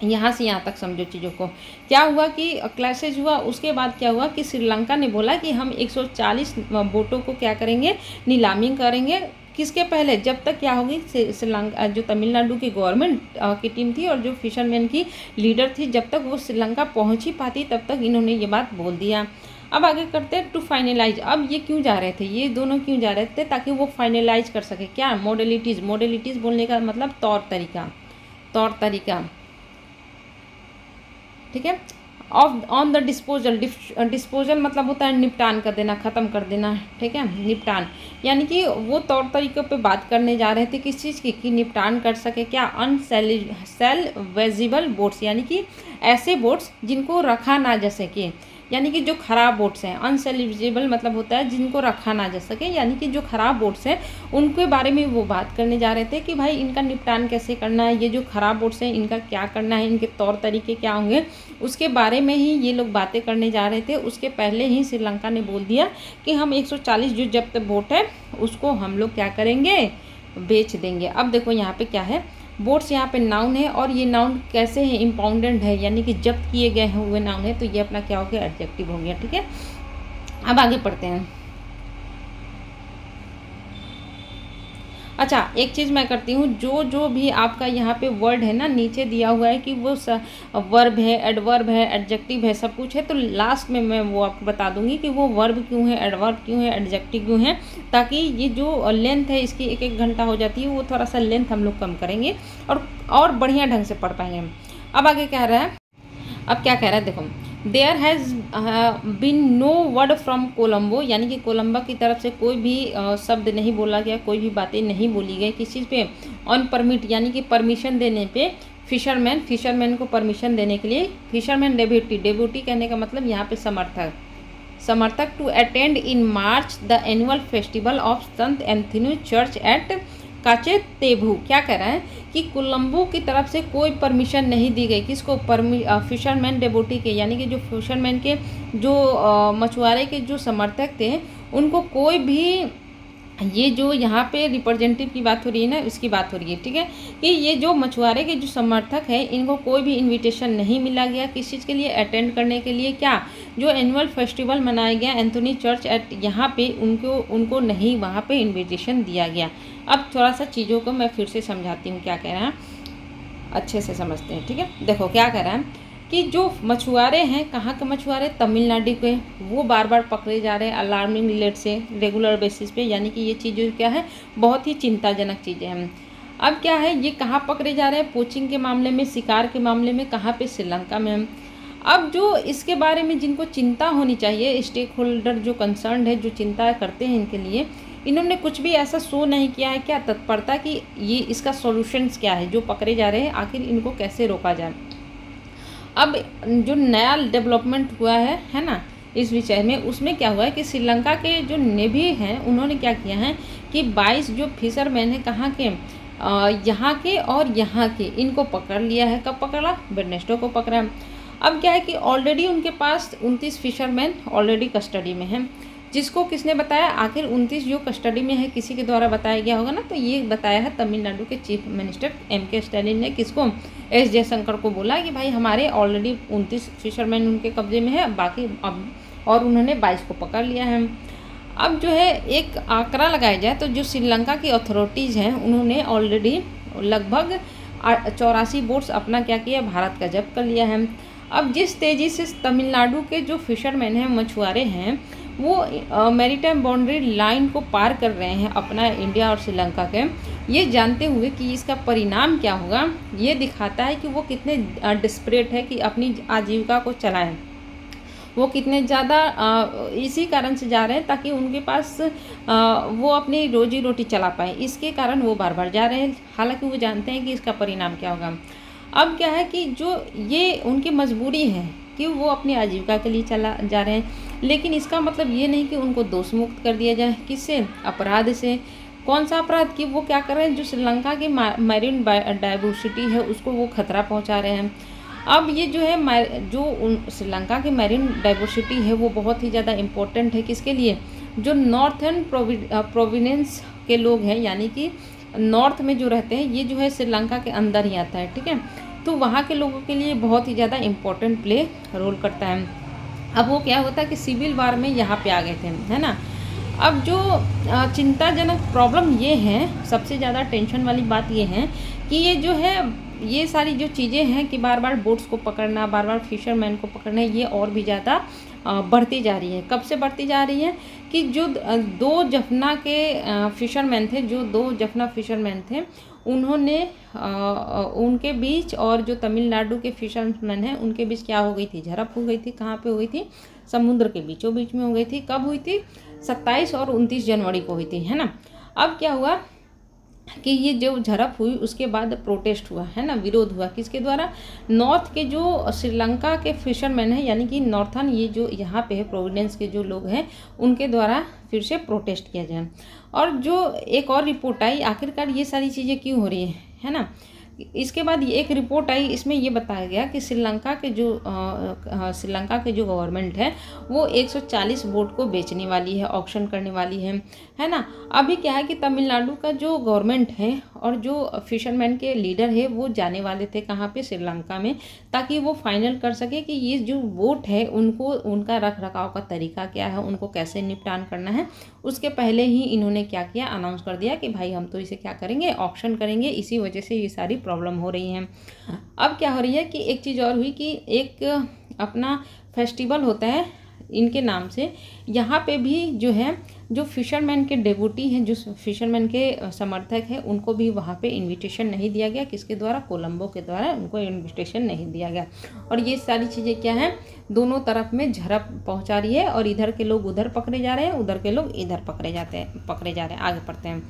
यहाँ से यहाँ तक समझो चीज़ों को। क्या हुआ कि क्लैशेज हुआ, उसके बाद क्या हुआ कि श्रीलंका ने बोला कि हम 140 बोटों को क्या करेंगे, नीलामी करेंगे। किसके पहले, जब तक क्या होगी, श्रीलंका जो तमिलनाडु की गवर्नमेंट की टीम थी और जो फिशरमैन की लीडर थी, जब तक वो श्रीलंका पहुंच ही पाती तब तक इन्होंने ये बात बोल दिया। अब आगे करते हैं टू फाइनलाइज। अब ये क्यों जा रहे थे, ये दोनों क्यों जा रहे थे, ताकि वो फाइनलाइज कर सके क्या, मॉडलिटीज़, मॉडलिटीज़ बोलने का मतलब तौर तरीका, तौर तरीका। ठीक है, ऑन द डिस्पोजल, डिस्पोजल मतलब होता है निपटान कर देना, ख़त्म कर देना। ठीक है, निपटान, यानी कि वो तौर तरीक़ों पे बात करने जा रहे थे, किस चीज़ की, कि निपटान कर सके क्या, अनसेल्वेजेबल बोट्स, यानी कि ऐसे बोट्स जिनको रखा ना जा सके, यानी कि जो ख़राब बोट्स हैं। अनसेल्वेजेबल मतलब होता है जिनको रखा ना जा सके, यानी कि जो ख़राब बोट्स हैं उनके बारे में वो बात करने जा रहे थे कि भाई इनका निपटान कैसे करना है, ये जो ख़राब बोट्स हैं इनका क्या करना है, इनके तौर तरीके क्या होंगे, उसके बारे में ही ये लोग बातें करने जा रहे थे। उसके पहले ही श्रीलंका ने बोल दिया कि हम 140 जो जब्त बोट है उसको हम लोग क्या करेंगे, बेच देंगे। अब देखो यहाँ पे क्या है, बोट्स यहाँ पे नाउन है, और ये नाउन कैसे है, इम्पाउंडेड है, यानी कि जब्त किए गए हुए नाउन है, तो ये अपना क्या हो गया, एडजेक्टिव हो गया। ठीक है, अब आगे पढ़ते हैं। अच्छा, एक चीज़ मैं करती हूँ, जो जो भी आपका यहाँ पे वर्ड है ना, नीचे दिया हुआ है कि वो वर्ब है, एडवर्ब है, एडजेक्टिव है, सब कुछ है, तो लास्ट में मैं वो आपको बता दूंगी कि वो वर्ब क्यों है, एडवर्ब क्यों है, एडजेक्टिव क्यों है, ताकि ये जो लेंथ है इसकी 1-1 घंटा हो जाती है, वो थोड़ा सा लेंथ हम लोग कम करेंगे और बढ़िया ढंग से पढ़ पाएंगे हम। अब आगे कह रहा है, अब क्या कह रहा है देखो, there has been no word from Colombo, यानी कि कोलंबा की तरफ से कोई भी शब्द नहीं बोला गया, कोई भी बातें नहीं बोली गई किस चीज़ पे, ऑन परमिट, यानी कि परमिशन देने पे, फिशरमैन को परमिशन देने के लिए, फिशरमैन डेब्यूटी कहने का मतलब यहाँ पे समर्थक to attend in March the annual festival of Saint Anthony church at Katchatheevu. क्या कह रहा है कि कोलंबो की तरफ से कोई परमिशन नहीं दी गई, किसको, फिशरमैन डेबोटी के, यानी कि जो फिशरमैन के जो मछुआरे के जो समर्थक थे, उनको कोई भी, ये जो यहाँ पे रिप्रेजेंटेटिव की बात हो रही है ना, इसकी बात हो रही है, ठीक है, कि ये जो मछुआरे के जो समर्थक है, इनको कोई भी इनविटेशन नहीं मिला गया किस चीज़ के लिए, अटेंड करने के लिए, क्या, जो एनुअल फेस्टिवल मनाया गया एंथोनी चर्च एट, यहाँ पे उनको नहीं वहाँ पे इनविटेशन दिया गया। अब थोड़ा सा चीज़ों को मैं फिर से समझाती हूँ क्या कह रहा है, अच्छे से समझते हैं, ठीक है। देखो क्या कह रहा है कि जो मछुआरे हैं, कहाँ के मछुआरे, तमिलनाडु के, वो बार बार पकड़े जा रहे हैं अलार्मिंग रेट से, रेगुलर बेसिस पे, यानी कि ये चीज़ें क्या है, बहुत ही चिंताजनक चीज़ें हैं। अब क्या है, ये कहाँ पकड़े जा रहे हैं, पोचिंग के मामले में, शिकार के मामले में, कहाँ पे, श्रीलंका में हम। अब जो इसके बारे में जिनको चिंता होनी चाहिए, स्टेक होल्डर जो कंसर्न है, जो चिंता करते हैं इनके लिए, इन्होंने कुछ भी ऐसा शो नहीं किया है, क्या तत्परता कि ये इसका सॉल्यूशंस क्या है, जो पकड़े जा रहे हैं आखिर इनको कैसे रोका जाए। अब जो नया डेवलपमेंट हुआ है ना इस विषय में, उसमें क्या हुआ है कि श्रीलंका के जो नेवी हैं, उन्होंने क्या किया है कि 22 जो फिशरमैन हैं, कहाँ के, यहाँ के और यहाँ के, इनको पकड़ लिया है। कब पकड़ा, वेडनेसडे को पकड़ा। अब क्या है कि ऑलरेडी उनके पास 29 फिशरमैन ऑलरेडी कस्टडी में हैं, जिसको किसने बताया, आखिर 29 जो कस्टडी में है किसी के द्वारा बताया गया होगा ना, तो ये बताया है तमिलनाडु के चीफ मिनिस्टर M.K. स्टैलिन ने, किसको, S. जयशंकर को बोला कि भाई हमारे ऑलरेडी 29 फिशरमैन उनके कब्जे में है, बाकी अब, और उन्होंने 22 को पकड़ लिया है। अब जो है एक आंकड़ा लगाया जाए तो जो श्रीलंका की अथॉरिटीज़ हैं, उन्होंने ऑलरेडी लगभग 84 बोट्स अपना क्या किया, भारत का जब्त कर लिया है। अब जिस तेज़ी से तमिलनाडु के जो फिशरमैन हैं, मछुआरे हैं, वो मैरीटाइम बाउंड्री लाइन को पार कर रहे हैं अपना इंडिया और श्रीलंका के, ये जानते हुए कि इसका परिणाम क्या होगा, ये दिखाता है कि वो कितने डिस्परेट है कि अपनी आजीविका को चलाएं, वो कितने ज़्यादा इसी कारण से जा रहे हैं ताकि उनके पास वो अपनी रोजी रोटी चला पाए, इसके कारण वो बार बार जा रहे हैं, हालांकि वो जानते हैं कि इसका परिणाम क्या होगा। अब क्या है कि जो ये उनकी मजबूरी है कि वो अपनी आजीविका के लिए चला जा रहे हैं, लेकिन इसका मतलब ये नहीं कि उनको दोष मुक्त कर दिया जाए, किससे, अपराध से। कौन सा अपराध, कि वो क्या कर रहे हैं, जो श्रीलंका की मैरीन डाइवर्सिटी है उसको वो खतरा पहुंचा रहे हैं। अब ये जो है जो श्रीलंका की मैरीन डाइवर्सिटी है वो बहुत ही ज़्यादा इम्पोर्टेंट है, किसके लिए, जो नॉर्थर्न प्रोविनेंस के लोग हैं, यानी कि नॉर्थ में जो रहते हैं, ये जो है श्रीलंका के अंदर ही आता है, ठीक है, तो वहाँ के लोगों के लिए बहुत ही ज़्यादा इम्पोर्टेंट प्ले रोल करता है। अब वो क्या होता है कि सिविल वार में यहाँ पे आ गए थे, है ना। अब जो चिंताजनक प्रॉब्लम ये है, सबसे ज़्यादा टेंशन वाली बात ये है कि ये जो है, ये सारी जो चीज़ें हैं कि बार बार बोट्स को पकड़ना, बार बार फिशरमैन को पकड़ना, ये और भी ज़्यादा बढ़ती जा रही है। कब से बढ़ती जा रही है कि जो 2 जफना के फिशरमैन थे, जो 2 जफना फिशरमैन थे, उन्होंने उनके बीच और जो तमिलनाडु के फिशरमैन हैं उनके बीच क्या हो गई थी, झड़प हो गई थी। कहाँ पे हो गई थी, समुद्र के बीचों बीच में हो गई थी। कब हुई थी, 27 और 29 जनवरी को हुई थी, है ना। अब क्या हुआ कि ये जो झड़प हुई उसके बाद प्रोटेस्ट हुआ, है ना, विरोध हुआ, किसके द्वारा, नॉर्थ के जो श्रीलंका के फिशरमैन हैं, यानी कि नॉर्थन, ये जो यहाँ पे है प्रोविडेंस के जो लोग हैं, उनके द्वारा फिर से प्रोटेस्ट किया जाए। और जो एक और रिपोर्ट आई, आखिरकार ये सारी चीज़ें क्यों हो रही है ना। इसके बाद एक रिपोर्ट आई, इसमें ये बताया गया कि श्रीलंका के जो गवर्नमेंट है वो 140 बोट को बेचने वाली है, ऑक्शन करने वाली है, है ना। अभी क्या है कि तमिलनाडु का जो गवर्नमेंट है और जो फिशरमैन के लीडर है वो जाने वाले थे कहाँ पे, श्रीलंका में, ताकि वो फाइनल कर सके कि ये जो बोट है उनको, उनका रख रखाव का तरीका क्या है, उनको कैसे निपटान करना है। उसके पहले ही इन्होंने क्या किया, अनाउंस कर दिया कि भाई हम तो इसे क्या करेंगे, ऑक्शन करेंगे। इसी वजह से ये सारी प्रॉब्लम हो रही हैं। अब क्या हो रही है कि एक चीज़ और हुई कि एक अपना फेस्टिवल होता है इनके नाम से, यहाँ पे भी जो है जो फिशरमैन के डेवोटी हैं, जो फिशरमैन के समर्थक हैं, उनको भी वहाँ पे इनविटेशन नहीं दिया गया। किसके द्वारा, कोलंबो के द्वारा उनको इनविटेशन नहीं दिया गया। और ये सारी चीज़ें क्या हैं, दोनों तरफ में झड़प पहुँचा रही है, और इधर के लोग उधर पकड़े जा रहे हैं, उधर के लोग इधर पकड़े जा रहे हैं। आगे पढ़ते हैं।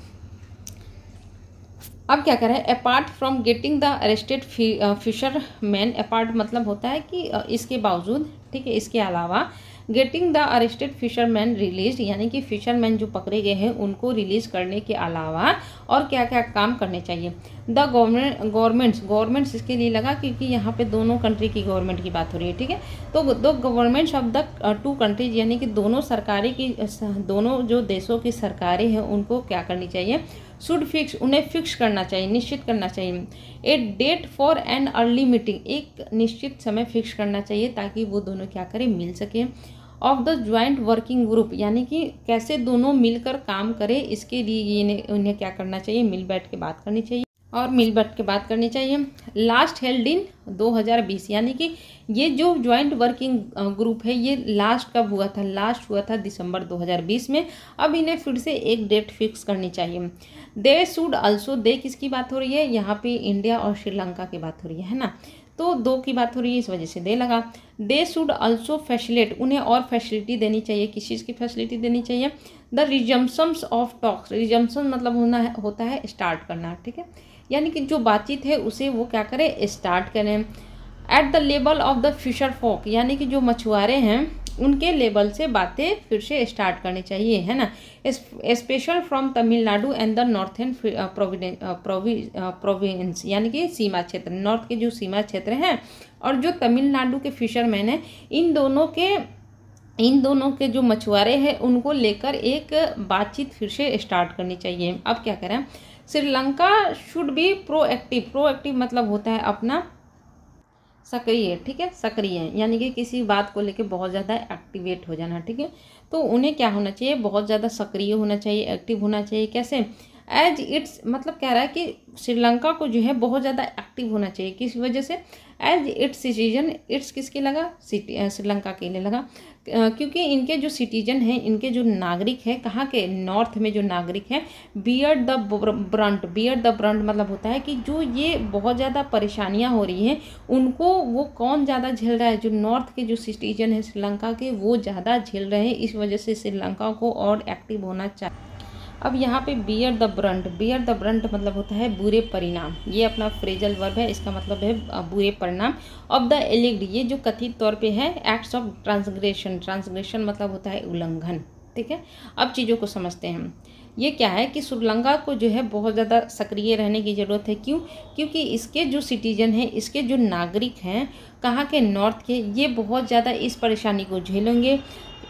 अब क्या करें, apart from getting the arrested fisherman, apart मतलब होता है कि इसके बावजूद, ठीक है, इसके अलावा getting the arrested fisherman release, यानी कि फिशरमैन जो पकड़े गए हैं उनको रिलीज करने के अलावा और क्या क्या काम करने चाहिए। द गवर्नमेंट्स इसके लिए लगा क्योंकि यहाँ पे दोनों कंट्री की गवर्नमेंट की बात हो रही है, ठीक है। तो दो governments of the two countries, यानी कि दोनों सरकारें की, दोनों जो देशों की सरकारें हैं उनको क्या करनी चाहिए, शुड फिक्स, उन्हें फिक्स करना चाहिए, निश्चित करना चाहिए। A date for an early meeting, एक निश्चित समय फिक्स करना चाहिए ताकि वो दोनों क्या करें, मिल सकें। Of the joint working group, यानी कि कैसे दोनों मिलकर काम करें, इसके लिए उन्हें क्या करना चाहिए, मिल बैठ के बात करनी चाहिए और मिल बैठ के बात करनी चाहिए। लास्ट हेल्ड इन 2020, यानी कि ये जो ज्वाइंट वर्किंग ग्रुप है ये लास्ट कब हुआ था, लास्ट हुआ था दिसंबर 2020 में। अब इन्हें फिर से एक डेट फिक्स करनी चाहिए। दे शुड आल्सो, दे किसकी बात हो रही है, यहाँ पे इंडिया और श्रीलंका की बात हो रही है ना, तो दो की बात हो रही है, इस वजह से दे लगा। दे शुड आल्सो फैसिलिटेट, उन्हें और फैसिलिटी देनी चाहिए। किस चीज़ की फैसिलिटी देनी चाहिए, द रिजम्पशंस ऑफ टॉक्स, रिजम्पशन मतलब होता है स्टार्ट करना, ठीक है, यानी कि जो बातचीत है उसे वो क्या करें, स्टार्ट करें। At the level of the fisherfolk, यानी कि जो मछुआरे हैं उनके लेवल से बातें फिर से स्टार्ट करनी चाहिए, है ना। Special from Tamil Nadu and the northern province, यानी कि सीमा क्षेत्र, नॉर्थ के जो सीमा क्षेत्र हैं और जो तमिलनाडु के फिशरमैन हैं, इन दोनों के जो मछुआरे हैं उनको लेकर एक बातचीत फिर से स्टार्ट करनी चाहिए। अब क्या करें, श्रीलंका शुड बी प्रोएक्टिव मतलब होता है अपना सक्रिय, ठीक है, सक्रिय, यानी कि किसी बात को लेके बहुत ज़्यादा एक्टिवेट हो जाना, ठीक है। तो उन्हें क्या होना चाहिए, बहुत ज़्यादा सक्रिय होना चाहिए, एक्टिव होना चाहिए। कैसे, एज इट्स मतलब कह रहा है कि श्रीलंका को जो है बहुत ज़्यादा एक्टिव होना चाहिए। किस वजह से, एज इट्स सिटीजन, इट्स किसके लगा, श्रीलंका के लिए लगा, क्योंकि इनके जो सिटीजन हैं, इनके जो नागरिक हैं, कहाँ के, नॉर्थ में जो नागरिक हैं, बियर द ब्रंट मतलब होता है कि जो ये बहुत ज़्यादा परेशानियाँ हो रही हैं उनको वो कौन ज़्यादा झेल रहा है, जो नॉर्थ के जो सिटीजन हैं श्रीलंका के वो ज़्यादा झेल रहे हैं। इस वजह से श्रीलंका को और एक्टिव होना चाहिए। अब यहाँ पे बियर द ब्रंट मतलब होता है बुरे परिणाम, ये अपना फ्रेजल वर्ब है, इसका मतलब है बुरे परिणाम। ऑफ द एलिग्ड, ये जो कथित तौर पे है, एक्ट्स ऑफ ट्रांसग्रेशन मतलब होता है उल्लंघन, ठीक है। अब चीज़ों को समझते हैं। ये क्या है कि श्रीलंका को जो है बहुत ज़्यादा सक्रिय रहने की ज़रूरत है। क्यों, क्योंकि इसके जो सिटीजन हैं, इसके जो नागरिक हैं, कहाँ के, नॉर्थ के, ये बहुत ज़्यादा इस परेशानी को झेलेंगे।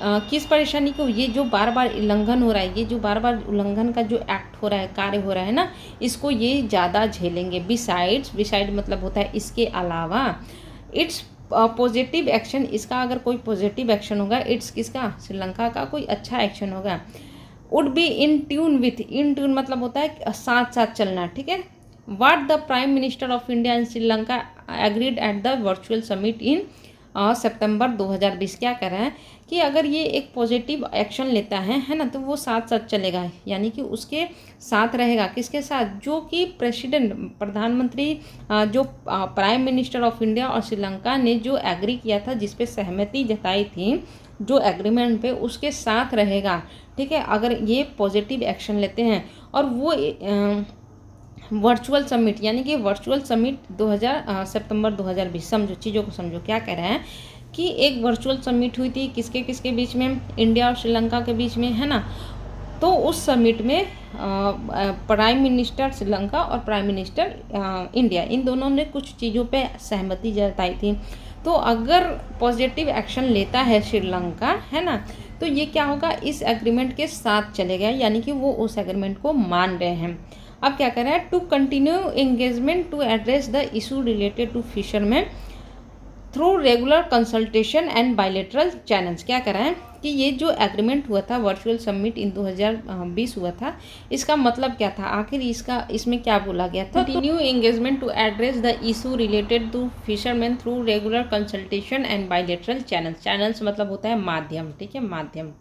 किस परेशानी को, ये जो बार बार उल्लंघन हो रहा है, ये जो बार बार उल्लंघन का जो एक्ट हो रहा है, कार्य हो रहा है ना, इसको ये ज़्यादा झेलेंगे। बिसाइड मतलब होता है इसके अलावा। इट्स पॉजिटिव एक्शन, इसका अगर कोई पॉजिटिव एक्शन होगा, इट्स किसका, श्रीलंका का कोई अच्छा एक्शन होगा। Would be in tune with, in tune मतलब होता है साथ साथ चलना, ठीक है। What the prime minister of India and Sri Lanka agreed at the virtual summit in September 2020, क्या कर रहे हैं कि अगर ये एक पॉजिटिव एक्शन लेता है ना, तो वो साथ साथ चलेगा, यानी कि उसके साथ रहेगा। किसके साथ, जो कि प्रधानमंत्री, जो प्राइम मिनिस्टर ऑफ इंडिया और श्रीलंका ने जो एग्री किया था, जिस पे सहमति जताई थी, जो एग्रीमेंट पे, उसके साथ रहेगा, ठीक है, अगर ये पॉजिटिव एक्शन लेते हैं। और वो वर्चुअल समिट, यानी कि वर्चुअल समिट सितंबर 2020, समझो चीज़ों को समझो। क्या कह रहे हैं कि एक वर्चुअल समिट हुई थी, किसके बीच में, इंडिया और श्रीलंका के बीच में, है ना। तो उस समिट में प्राइम मिनिस्टर श्रीलंका और प्राइम मिनिस्टर इंडिया, इन दोनों ने कुछ चीज़ों पे सहमति जताई थी। तो अगर पॉजिटिव एक्शन लेता है श्रीलंका, है ना, तो ये क्या होगा, इस एग्रीमेंट के साथ चलेगा, यानी कि वो उस एग्रीमेंट को मान रहे हैं। अब क्या कर रहा है, to continue engagement to address the issue related to fisherman through regular consultation and bilateral channels. क्या कर रहा है कि ये जो एग्रीमेंट हुआ था, वर्चुअल समिट इन 2020 हुआ था, इसका मतलब क्या था, आखिर इसमें क्या बोला गया था, continue engagement to address the issue related to fisherman through regular consultation and bilateral channels. Channels मतलब होता है माध्यम, ठीक है, माध्यम।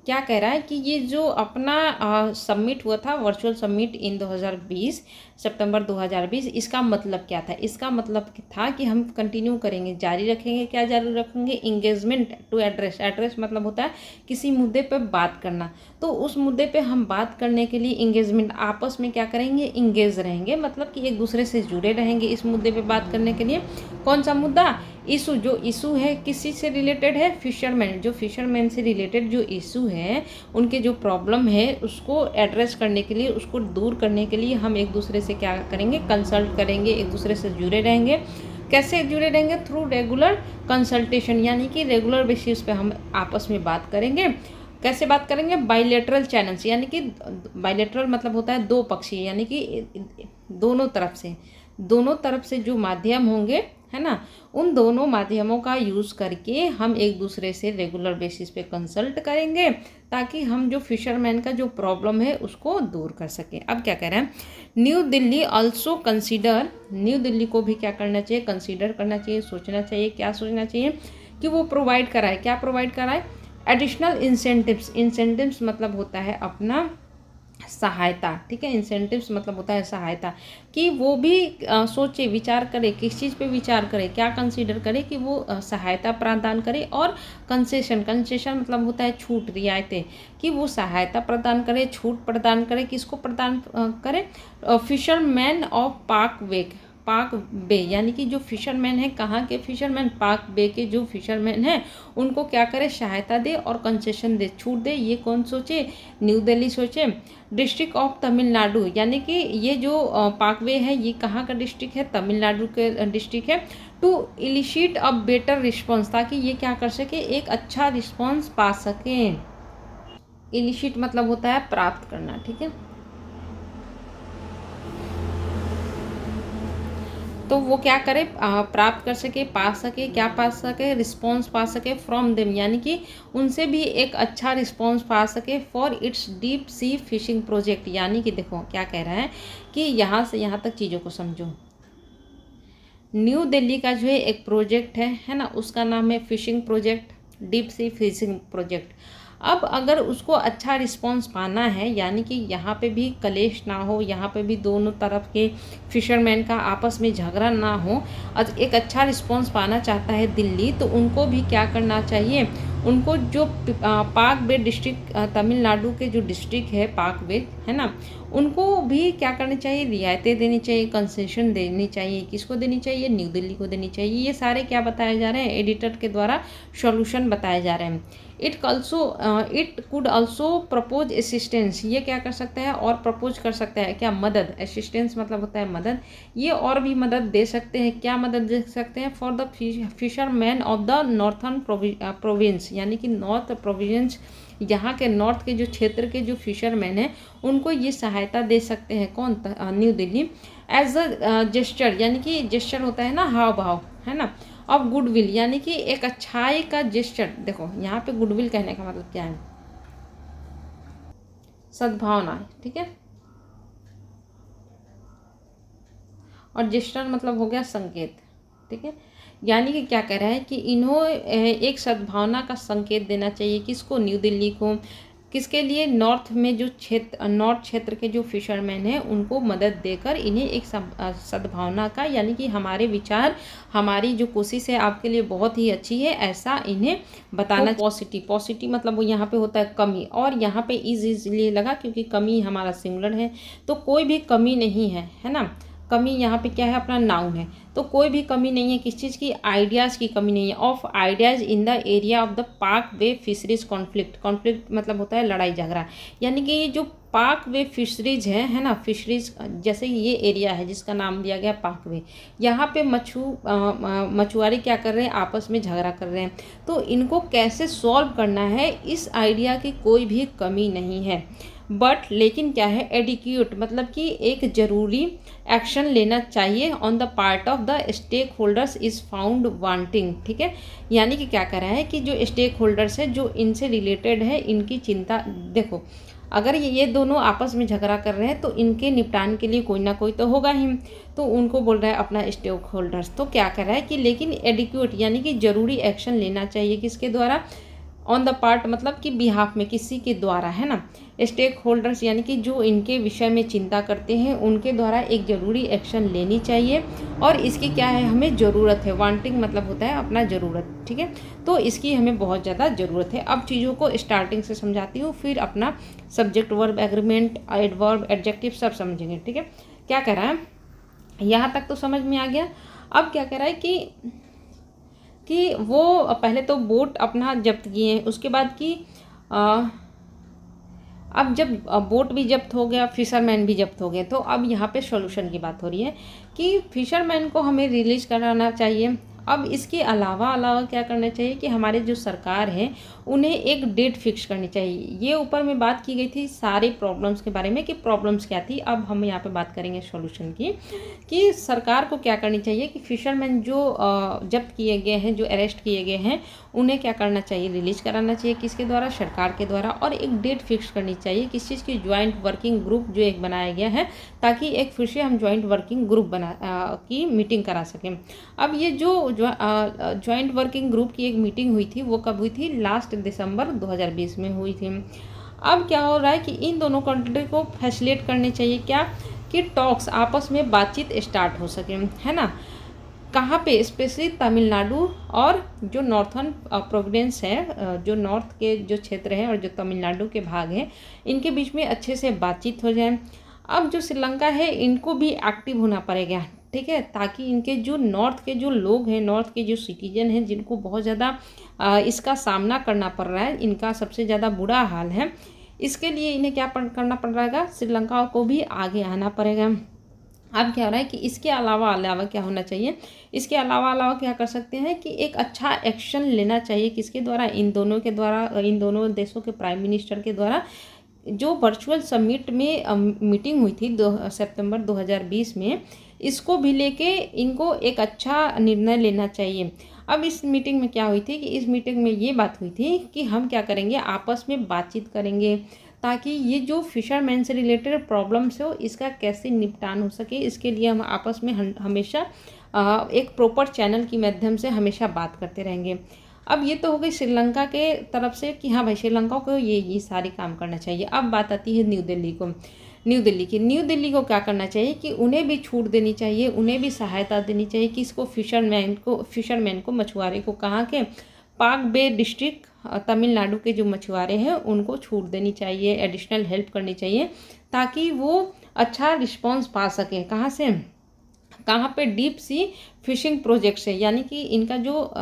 क्या कह रहा है कि ये जो अपना सबमिट हुआ था, वर्चुअल समिट इन 2020, सितंबर 2020, इसका मतलब क्या था, इसका मतलब था कि हम कंटिन्यू करेंगे, जारी रखेंगे, क्या जारी रखेंगे, इंगेजमेंट टू एड्रेस। एड्रेस मतलब होता है किसी मुद्दे पर बात करना, तो उस मुद्दे पे हम बात करने के लिए इंगेजमेंट, आपस में क्या करेंगे, इंगेज रहेंगे, मतलब कि एक दूसरे से जुड़े रहेंगे इस मुद्दे पे बात करने के लिए। कौन सा मुद्दा, इशू, जो इशू है किसी से रिलेटेड है, फिशरमैन, जो फिशरमैन से रिलेटेड जो इशू है, उनके जो प्रॉब्लम है उसको एड्रेस करने के लिए, उसको दूर करने के लिए हम एक दूसरे से क्या करेंगे, कंसल्ट करेंगे, एक दूसरे से जुड़े रहेंगे। कैसे जुड़े रहेंगे, थ्रू रेगुलर कंसल्टेशन, यानी कि रेगुलर बेसिस पे हम आपस में बात करेंगे। कैसे बात करेंगे, बायलैटरल चैनल्स, यानी कि बायलैटरल मतलब होता है दो पक्षीय, यानी कि दोनों तरफ से जो माध्यम होंगे, है ना, उन दोनों माध्यमों का यूज़ करके हम एक दूसरे से रेगुलर बेसिस पे कंसल्ट करेंगे, ताकि हम जो फिशरमैन का जो प्रॉब्लम है उसको दूर कर सकें। अब क्या कह रहे हैं, new Delhi also consider, new Delhi को भी क्या करना चाहिए, कंसीडर करना चाहिए, सोचना चाहिए, क्या सोचना चाहिए कि वो प्रोवाइड कराए, क्या प्रोवाइड कराए, एडिशनल इंसेंटिव्स। इंसेंटिव्स मतलब होता है अपना सहायता, ठीक है, इंसेंटिव्स मतलब होता है सहायता, कि वो भी सोचे, विचार करे, किस चीज़ पे विचार करे, क्या कंसीडर करे कि वो सहायता प्रदान करे, और कंसेशन मतलब होता है छूट, रियायतें, कि वो सहायता प्रदान करे, छूट प्रदान करे, किसको प्रदान करे, फिशरमैन ऑफ पाक बे, यानी कि जो फिशरमैन है, कहाँ के फिशरमैन, पाक बे के जो फिशरमैन हैं, उनको क्या करे, सहायता दे और कंसेशन दे, छूट दे। ये कौन सोचे, न्यू दिल्ली सोचे। डिस्ट्रिक्ट ऑफ तमिलनाडु, यानी कि ये जो पाकवे है, ये कहाँ का डिस्ट्रिक्ट है, तमिलनाडु के डिस्ट्रिक्ट है। टू इलिशिट अ बेटर रिस्पॉन्स, ताकि ये क्या कर सके, एक अच्छा रिस्पॉन्स पा सकें। इलिशिट मतलब होता है प्राप्त करना, ठीक है, तो वो क्या करे, प्राप्त कर सके, पा सके, क्या पा सके, रिस्पॉन्स पा सके फ्रॉम देम, यानी कि उनसे भी एक अच्छा रिस्पॉन्स पा सके, for its deep sea fishing project. यानी कि देखो क्या कह रहा है कि यहाँ से यहाँ तक चीज़ों को समझो। न्यू दिल्ली का जो है एक प्रोजेक्ट है ना, उसका नाम है fishing project, deep sea fishing project. अब अगर उसको अच्छा रिस्पॉन्स पाना है, यानी कि यहाँ पे भी कलेश ना हो, यहाँ पे भी दोनों तरफ के फिशरमैन का आपस में झगड़ा ना हो, एक अच्छा रिस्पॉन्स पाना चाहता है दिल्ली, तो उनको भी क्या करना चाहिए, उनको जो पाक बे डिस्ट्रिक्ट, तमिलनाडु के जो डिस्ट्रिक्ट है पाक बे, है ना, उनको भी क्या करनी चाहिए, रियायतें देनी चाहिए, कंसेशन देनी चाहिए। किसको देनी चाहिए, न्यू दिल्ली को देनी चाहिए। ये सारे क्या बताए जा रहे हैं, एडिटर के द्वारा सॉल्यूशन बताए जा रहे हैं। It could also propose assistance, ये क्या कर सकता है, और प्रपोज कर सकता है क्या, मदद। असिस्टेंस मतलब होता है मदद, ये और भी मदद दे सकते हैं, क्या मदद दे सकते हैं, for the fisherman of the northern province, यानी कि नॉर्थ प्रोविंस, यहाँ के नॉर्थ के जो क्षेत्र के जो फिशरमैन हैं, उनको ये सहायता दे सकते हैं, कौन, New Delhi, as a gesture, यानी कि जेस्चर होता है ना, हाव भाव, है ना, ऑफ गुडविल, यानी कि एक अच्छाई का जेस्चर। देखो यहाँ पे गुडविल कहने का मतलब क्या है, सद्भावना, ठीक है, और जेस्चर मतलब हो गया संकेत, ठीक है। यानी कि क्या कह रहा है कि इन्हों एक सद्भावना का संकेत देना चाहिए, किसको, न्यू दिल्ली को, किसके लिए, नॉर्थ में जो नॉर्थ क्षेत्र के जो फिशरमैन हैं, उनको मदद देकर इन्हें एक सद्भावना का, यानी कि हमारे विचार, हमारी जो कोशिश है आपके लिए बहुत ही अच्छी है, ऐसा इन्हें बताना। पॉजिटिव मतलब वो यहाँ पे होता है कमी, और यहाँ पे इसलिए लगा क्योंकि कमी हमारा सिंगुलर है, तो कोई भी कमी नहीं है ना, कमी यहाँ पे क्या है, अपना नाउन है, तो कोई भी कमी नहीं है, किस चीज़ की, आइडियाज़ की कमी नहीं है, of ideas in the area of the पाक वे फिशरीज कॉन्फ्लिक्ट मतलब होता है लड़ाई झगड़ा, यानी कि ये जो पाक वे फिशरीज है ना, फिशरीज जैसे ये एरिया है जिसका नाम दिया गया पाक वे, यहाँ पे मछुआरे क्या कर रहे हैं, आपस में झगड़ा कर रहे हैं। तो इनको कैसे सॉल्व करना है, इस आइडिया की कोई भी कमी नहीं है। बट लेकिन क्या है, एडिक्यूट मतलब कि एक ज़रूरी एक्शन लेना चाहिए on the part of the stake holders is found wanting. ठीक है, यानी कि क्या कर रहा है कि जो स्टेक होल्डर्स है, जो इनसे रिलेटेड है, इनकी चिंता, देखो अगर ये दोनों आपस में झगड़ा कर रहे हैं तो इनके निपटान के लिए कोई ना कोई तो होगा ही, तो उनको बोल रहा है अपना स्टेक होल्डर्स। तो क्या कर रहा है कि लेकिन एडिक्यूट यानी कि ज़रूरी एक्शन लेना चाहिए, किसके द्वारा, ऑन द पार्ट मतलब कि बिहाफ में, किसी के द्वारा, है ना, स्टेक होल्डर्स यानी कि जो इनके विषय में चिंता करते हैं उनके द्वारा एक ज़रूरी एक्शन लेनी चाहिए। और इसकी क्या है, हमें ज़रूरत है। वांटिंग मतलब होता है अपना ज़रूरत। ठीक है, तो इसकी हमें बहुत ज़्यादा ज़रूरत है। अब चीज़ों को स्टार्टिंग से समझाती हूँ, फिर अपना subject, verb, agreement, adverb, adjective सब समझेंगे। ठीक है, क्या कह रहा है, यहाँ तक तो समझ में आ गया। अब क्या कह रहा है कि वो पहले तो बोट अपना जब्त किए हैं, उसके बाद कि अब जब बोट भी जब्त हो गया, फिशरमैन भी जब्त हो गए, तो अब यहाँ पे सॉल्यूशन की बात हो रही है कि फिशरमैन को हमें रिलीज कराना चाहिए। अब इसके अलावा क्या करना चाहिए कि हमारे जो सरकार है उन्हें एक डेट फिक्स करनी चाहिए। ये ऊपर में बात की गई थी सारे प्रॉब्लम्स के बारे में कि प्रॉब्लम्स क्या थी। अब हम यहाँ पे बात करेंगे सॉल्यूशन की, कि सरकार को क्या करनी चाहिए कि फिशरमैन जो जब्त किए गए हैं, जो अरेस्ट किए गए हैं, उन्हें क्या करना चाहिए, रिलीज कराना चाहिए। किसके द्वारा, सरकार के द्वारा। और एक डेट फिक्स करनी चाहिए, किस चीज़ की, ज्वाइंट वर्किंग ग्रुप जो एक बनाया गया है, ताकि एक फिर से हम ज्वाइंट वर्किंग ग्रुप की मीटिंग करा सकें। अब ये जो ज्वाइंट वर्किंग ग्रुप की एक मीटिंग हुई थी, वो कब हुई थी, लास्ट दिसंबर 2020 में हुई थी। अब क्या हो रहा है कि इन दोनों कंट्री को फैसिलिटेट करनी चाहिए, क्या, कि टॉक्स, आपस में बातचीत स्टार्ट हो सके, है ना। कहाँ पे, स्पेशली तमिलनाडु और जो नॉर्थन प्रोविडेंस है, जो नॉर्थ के जो क्षेत्र है और जो तमिलनाडु के भाग हैं, इनके बीच में अच्छे से बातचीत हो जाए। अब जो श्रीलंका है, इनको भी एक्टिव होना पड़ेगा। ठीक है, ताकि इनके जो नॉर्थ के जो लोग हैं, नॉर्थ के जो सिटीजन हैं, जिनको बहुत ज़्यादा इसका सामना करना पड़ रहा है, इनका सबसे ज़्यादा बुरा हाल है, इसके लिए इन्हें क्या करना पड़ रहा है, श्रीलंका को भी आगे आना पड़ेगा। अब क्या हो रहा है कि इसके अलावा क्या होना चाहिए, इसके अलावा क्या कर सकते हैं कि एक अच्छा एक्शन लेना चाहिए, किसके द्वारा, इन दोनों के द्वारा, इन दोनों देशों के प्राइम मिनिस्टर के द्वारा। जो वर्चुअल समिट में मीटिंग हुई थी सितंबर 2020 में, इसको भी लेके इनको एक अच्छा निर्णय लेना चाहिए। अब इस मीटिंग में क्या हुई थी कि इस मीटिंग में ये बात हुई थी कि हम क्या करेंगे, आपस में बातचीत करेंगे, ताकि ये जो फिशरमैन से रिलेटेड प्रॉब्लम्स हो, इसका कैसे निपटान हो सके, इसके लिए हम आपस में हमेशा एक प्रॉपर चैनल के माध्यम से हमेशा बात करते रहेंगे। अब ये तो हो गई श्रीलंका के तरफ से कि हाँ भाई, श्रीलंका को ये सारे काम करना चाहिए। अब बात आती है न्यू दिल्ली को। न्यू दिल्ली को क्या करना चाहिए कि उन्हें भी छूट देनी चाहिए, उन्हें भी सहायता देनी चाहिए कि इसको फिशरमैन को मछुआरे को, कहाँ के, पाक बे डिस्ट्रिक्ट तमिलनाडु के जो मछुआरे हैं उनको छूट देनी चाहिए, एडिशनल हेल्प करनी चाहिए, ताकि वो अच्छा रिस्पॉन्स पा सकें। कहाँ से, कहाँ पे, डीप सी फिशिंग प्रोजेक्ट से, यानी कि इनका जो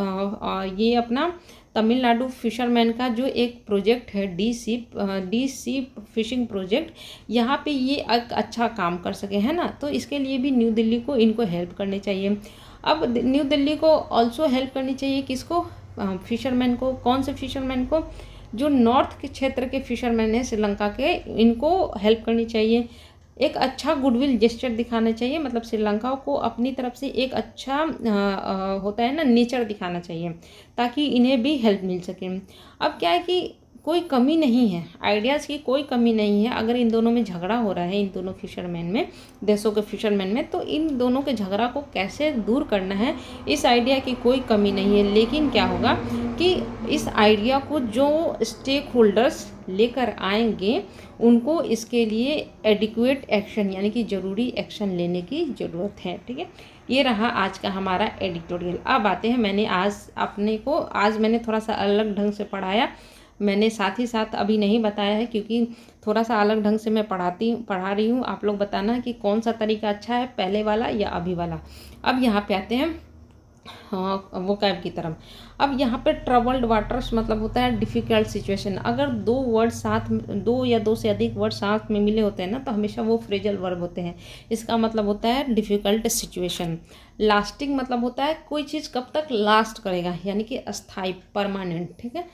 ये अपना तमिलनाडु फिशरमैन का जो एक प्रोजेक्ट है, डी सी फिशिंग प्रोजेक्ट, यहाँ पे ये एक अच्छा काम कर सके, है ना। तो इसके लिए भी न्यू दिल्ली को इनको हेल्प करनी चाहिए। अब न्यू दिल्ली को ऑल्सो हेल्प करनी चाहिए, किसको, फिशरमैन को। कौन से फिशरमैन को, जो नॉर्थ के क्षेत्र के फिशरमैन हैं श्रीलंका के, इनको हेल्प करनी चाहिए। एक अच्छा गुडविल जेस्चर दिखाना चाहिए, मतलब श्रीलंका को अपनी तरफ से एक अच्छा होता है ना, नेचर दिखाना चाहिए, ताकि इन्हें भी हेल्प मिल सके। अब क्या है कि कोई कमी नहीं है, आइडियाज़ की कोई कमी नहीं है। अगर इन दोनों में झगड़ा हो रहा है, इन दोनों फिशरमैन में, देशों के फिशरमैन में, तो इन दोनों के झगड़ा को कैसे दूर करना है, इस आइडिया की कोई कमी नहीं है। लेकिन क्या होगा कि इस आइडिया को जो स्टेक होल्डर्स लेकर आएंगे, उनको इसके लिए एडिक्वेट एक्शन यानी कि ज़रूरी एक्शन लेने की ज़रूरत है। ठीक है, ये रहा आज का हमारा एडिटोरियल। अब आते हैं, आज मैंने थोड़ा सा अलग ढंग से पढ़ाया। मैंने साथ ही साथ अभी नहीं बताया है, क्योंकि थोड़ा सा अलग ढंग से मैं पढ़ा रही हूँ। आप लोग बताना कि कौन सा तरीका अच्छा है, पहले वाला या अभी वाला। अब यहाँ पे आते हैं हाँ वो कैब की तरफ। अब यहाँ पे ट्रबल्ड वाटर्स मतलब होता है डिफ़िकल्ट सिचुएशन। अगर दो वर्ड साथ में, दो या दो से अधिक वर्ड साथ में मिले होते हैं ना, तो हमेशा वो फ्रेजल वर्ब होते हैं। इसका मतलब होता है डिफ़िकल्ट सिचुएशन। लास्टिंग मतलब होता है कोई चीज़ कब तक लास्ट करेगा, यानी कि अस्थाई, परमानेंट, ठीक है।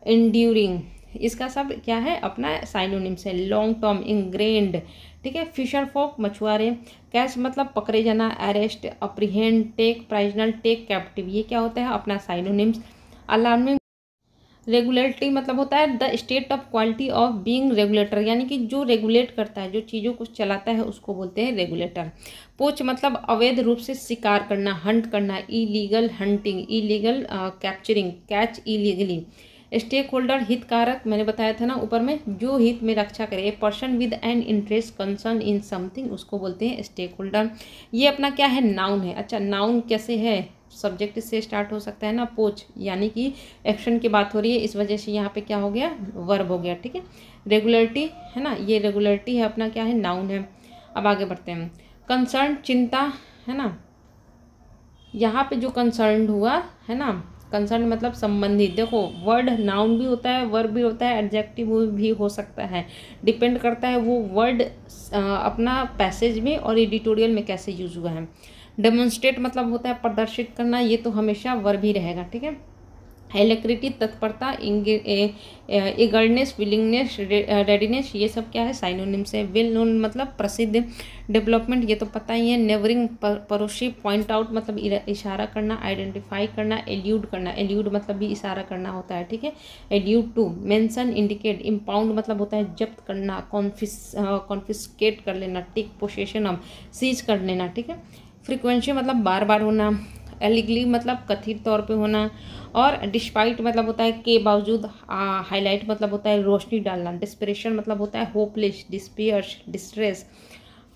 इंड्यूरिंग, इसका सब क्या है, अपना साइनोनिम्स है। लॉन्ग टर्म, इंग्रेन्ड, ठीक है। फिशर फोक, मछुआरे। कैच मतलब पकड़े जाना, arrest, apprehend, take prisoner, take captive, ये क्या होता है, अपना साइनोनिम्स। अलार्मिंग, रेगुलेटरी मतलब होता है the state of quality of being regulator, यानी कि जो रेगुलेट करता है, जो चीज़ों को चलाता है, उसको बोलते हैं रेगुलेटर। पोच मतलब अवैध रूप से शिकार करना, हंट करना, illegal hunting, illegal capturing, catch illegally. Stake holder, हितकारक, मैंने बताया था ना ऊपर में, जो हित में रक्षा करे। A person with an interest concern in something, उसको बोलते हैं स्टेक होल्डर। ये अपना क्या है, नाउन है। अच्छा, नाउन कैसे है, सब्जेक्ट से स्टार्ट हो सकता है ना, पोच, यानी कि एक्शन की बात हो रही है, इस वजह से यहाँ पे क्या हो गया, वर्ब हो गया, ठीक है। रेगुलरिटी है ना, ये रेगुलरिटी है, अपना क्या है, नाउन है। अब आगे बढ़ते हैं। कंसर्न, चिंता, है ना। यहाँ पे जो कंसर्न हुआ है ना, कंसर्न मतलब संबंधित। देखो वर्ड नाउन भी होता है, वर्ब भी होता है, एडजेक्टिव भी हो सकता है। डिपेंड करता है वो वर्ड अपना पैसेज में और एडिटोरियल में कैसे यूज हुआ है। डेमोन्स्ट्रेट मतलब होता है प्रदर्शित करना, ये तो हमेशा वर्ब ही रहेगा, ठीक है। एलेक्रिटी, तत्परता, इगरनेस, विलिंगनेस, रेडीनेस, ये सब क्या है, साइनोनिम्स है। वेल नोन मतलब प्रसिद्ध। डेवलपमेंट, ये तो पता ही है। नेबरिंग, पड़ोसी। पॉइंट आउट मतलब इशारा करना, आइडेंटिफाई करना। एल्यूड करना, एल्यूड मतलब भी इशारा करना होता है, ठीक है। Allude to. Mention, indicate. Impound मतलब होता है जब्त करना, कॉन्फिस्केट कर लेना, टेक पोसेशन ऑफ, सीज कर लेना, ठीक है। फ्रीक्वेंसी मतलब बार बार होना। एलिगली मतलब कथित तौर पे होना। और डिस्पाइट मतलब होता है के बावजूद। हाईलाइट मतलब होता है रोशनी डालना। डिस्परेशन मतलब होता है होपलेस, डिस्पियर्स, डिस्ट्रेस।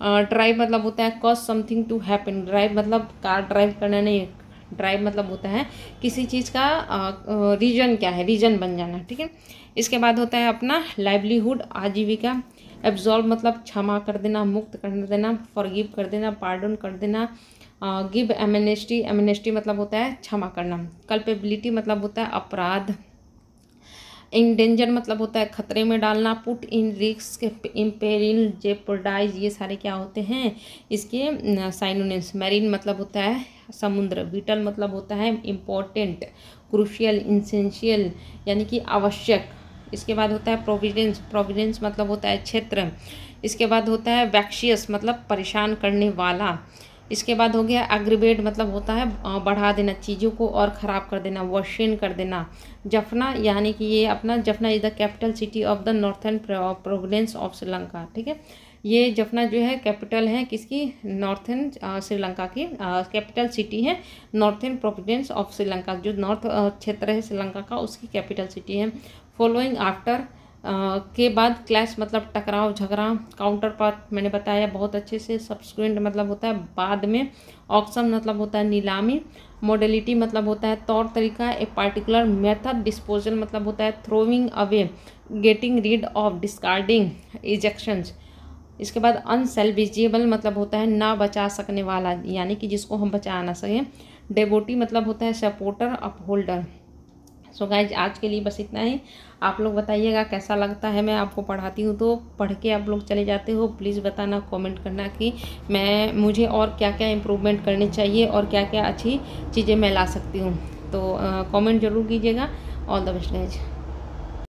ड्राइव मतलब होता है cause something to happen. Drive मतलब कार ड्राइव करना नहीं, ड्राइव मतलब होता है किसी चीज़ का रीजन क्या है, रीजन बन जाना, ठीक है। इसके बाद होता है अपना लाइवलीहुड, आजीविका। एब्जॉल्व मतलब क्षमा कर देना, मुक्त कर देना, फॉरगिव कर देना, पार्डन कर देना। गिव एमनेस्टी, एमनेस्टी मतलब होता है क्षमा करना। कल्पेबिलिटी मतलब होता है अपराध। इंडेंजर मतलब होता है खतरे में डालना। पुट इन रिस्क, इम्पेरिल, जेपर्डाइज, ये सारे क्या होते हैं, इसके साइनोनिम्स। मैरीन मतलब होता है समुद्र। विटल मतलब होता है इम्पोर्टेंट, क्रूशियल, इंसेंशियल, यानी कि आवश्यक। इसके बाद होता है प्रोविडेंस, प्रोविडेंस मतलब होता है क्षेत्र। इसके बाद होता है वैक्शियस मतलब परेशान करने वाला। इसके बाद हो गया एग्रीवेट मतलब होता है बढ़ा देना, चीज़ों को और ख़राब कर देना, वर्षन कर देना। जफना, यानी कि ये अपना Jaffna is the capital city of the northern province of Sri Lanka, ठीक है। ये जफना जो है कैपिटल है किसकी, नॉर्थर्न श्रीलंका की कैपिटल सिटी है। नॉर्थर्न प्रोविंस ऑफ श्रीलंका, जो नॉर्थ क्षेत्र है श्रीलंका का, उसकी कैपिटल सिटी है। फॉलोइंग आफ्टर के बाद। क्लैश मतलब टकराव, झगड़ा। काउंटर पार्ट मैंने बताया बहुत अच्छे से। सब्सिक्वेंट मतलब होता है बाद में। ऑक्शन मतलब होता है नीलामी। मॉडलिटी मतलब होता है तौर तरीका। A particular method. डिस्पोजल मतलब होता है throwing away, getting read of, discarding, इजेक्शंस। इसके बाद अनसेल्विजेबल मतलब होता है ना बचा सकने वाला, यानी कि जिसको हम बचा ना सकें। डेवोटी मतलब होता है सपोर्टर, अपहोल्डर। सो गाइज आज के लिए बस इतना ही। आप लोग बताइएगा कैसा लगता है, मैं आपको पढ़ाती हूँ तो पढ़ के आप लोग चले जाते हो, प्लीज़ बताना, कमेंट करना कि मुझे और क्या क्या इम्प्रूवमेंट करनी चाहिए और क्या क्या अच्छी चीज़ें मैं ला सकती हूँ। तो कमेंट ज़रूर कीजिएगा। All the best guys.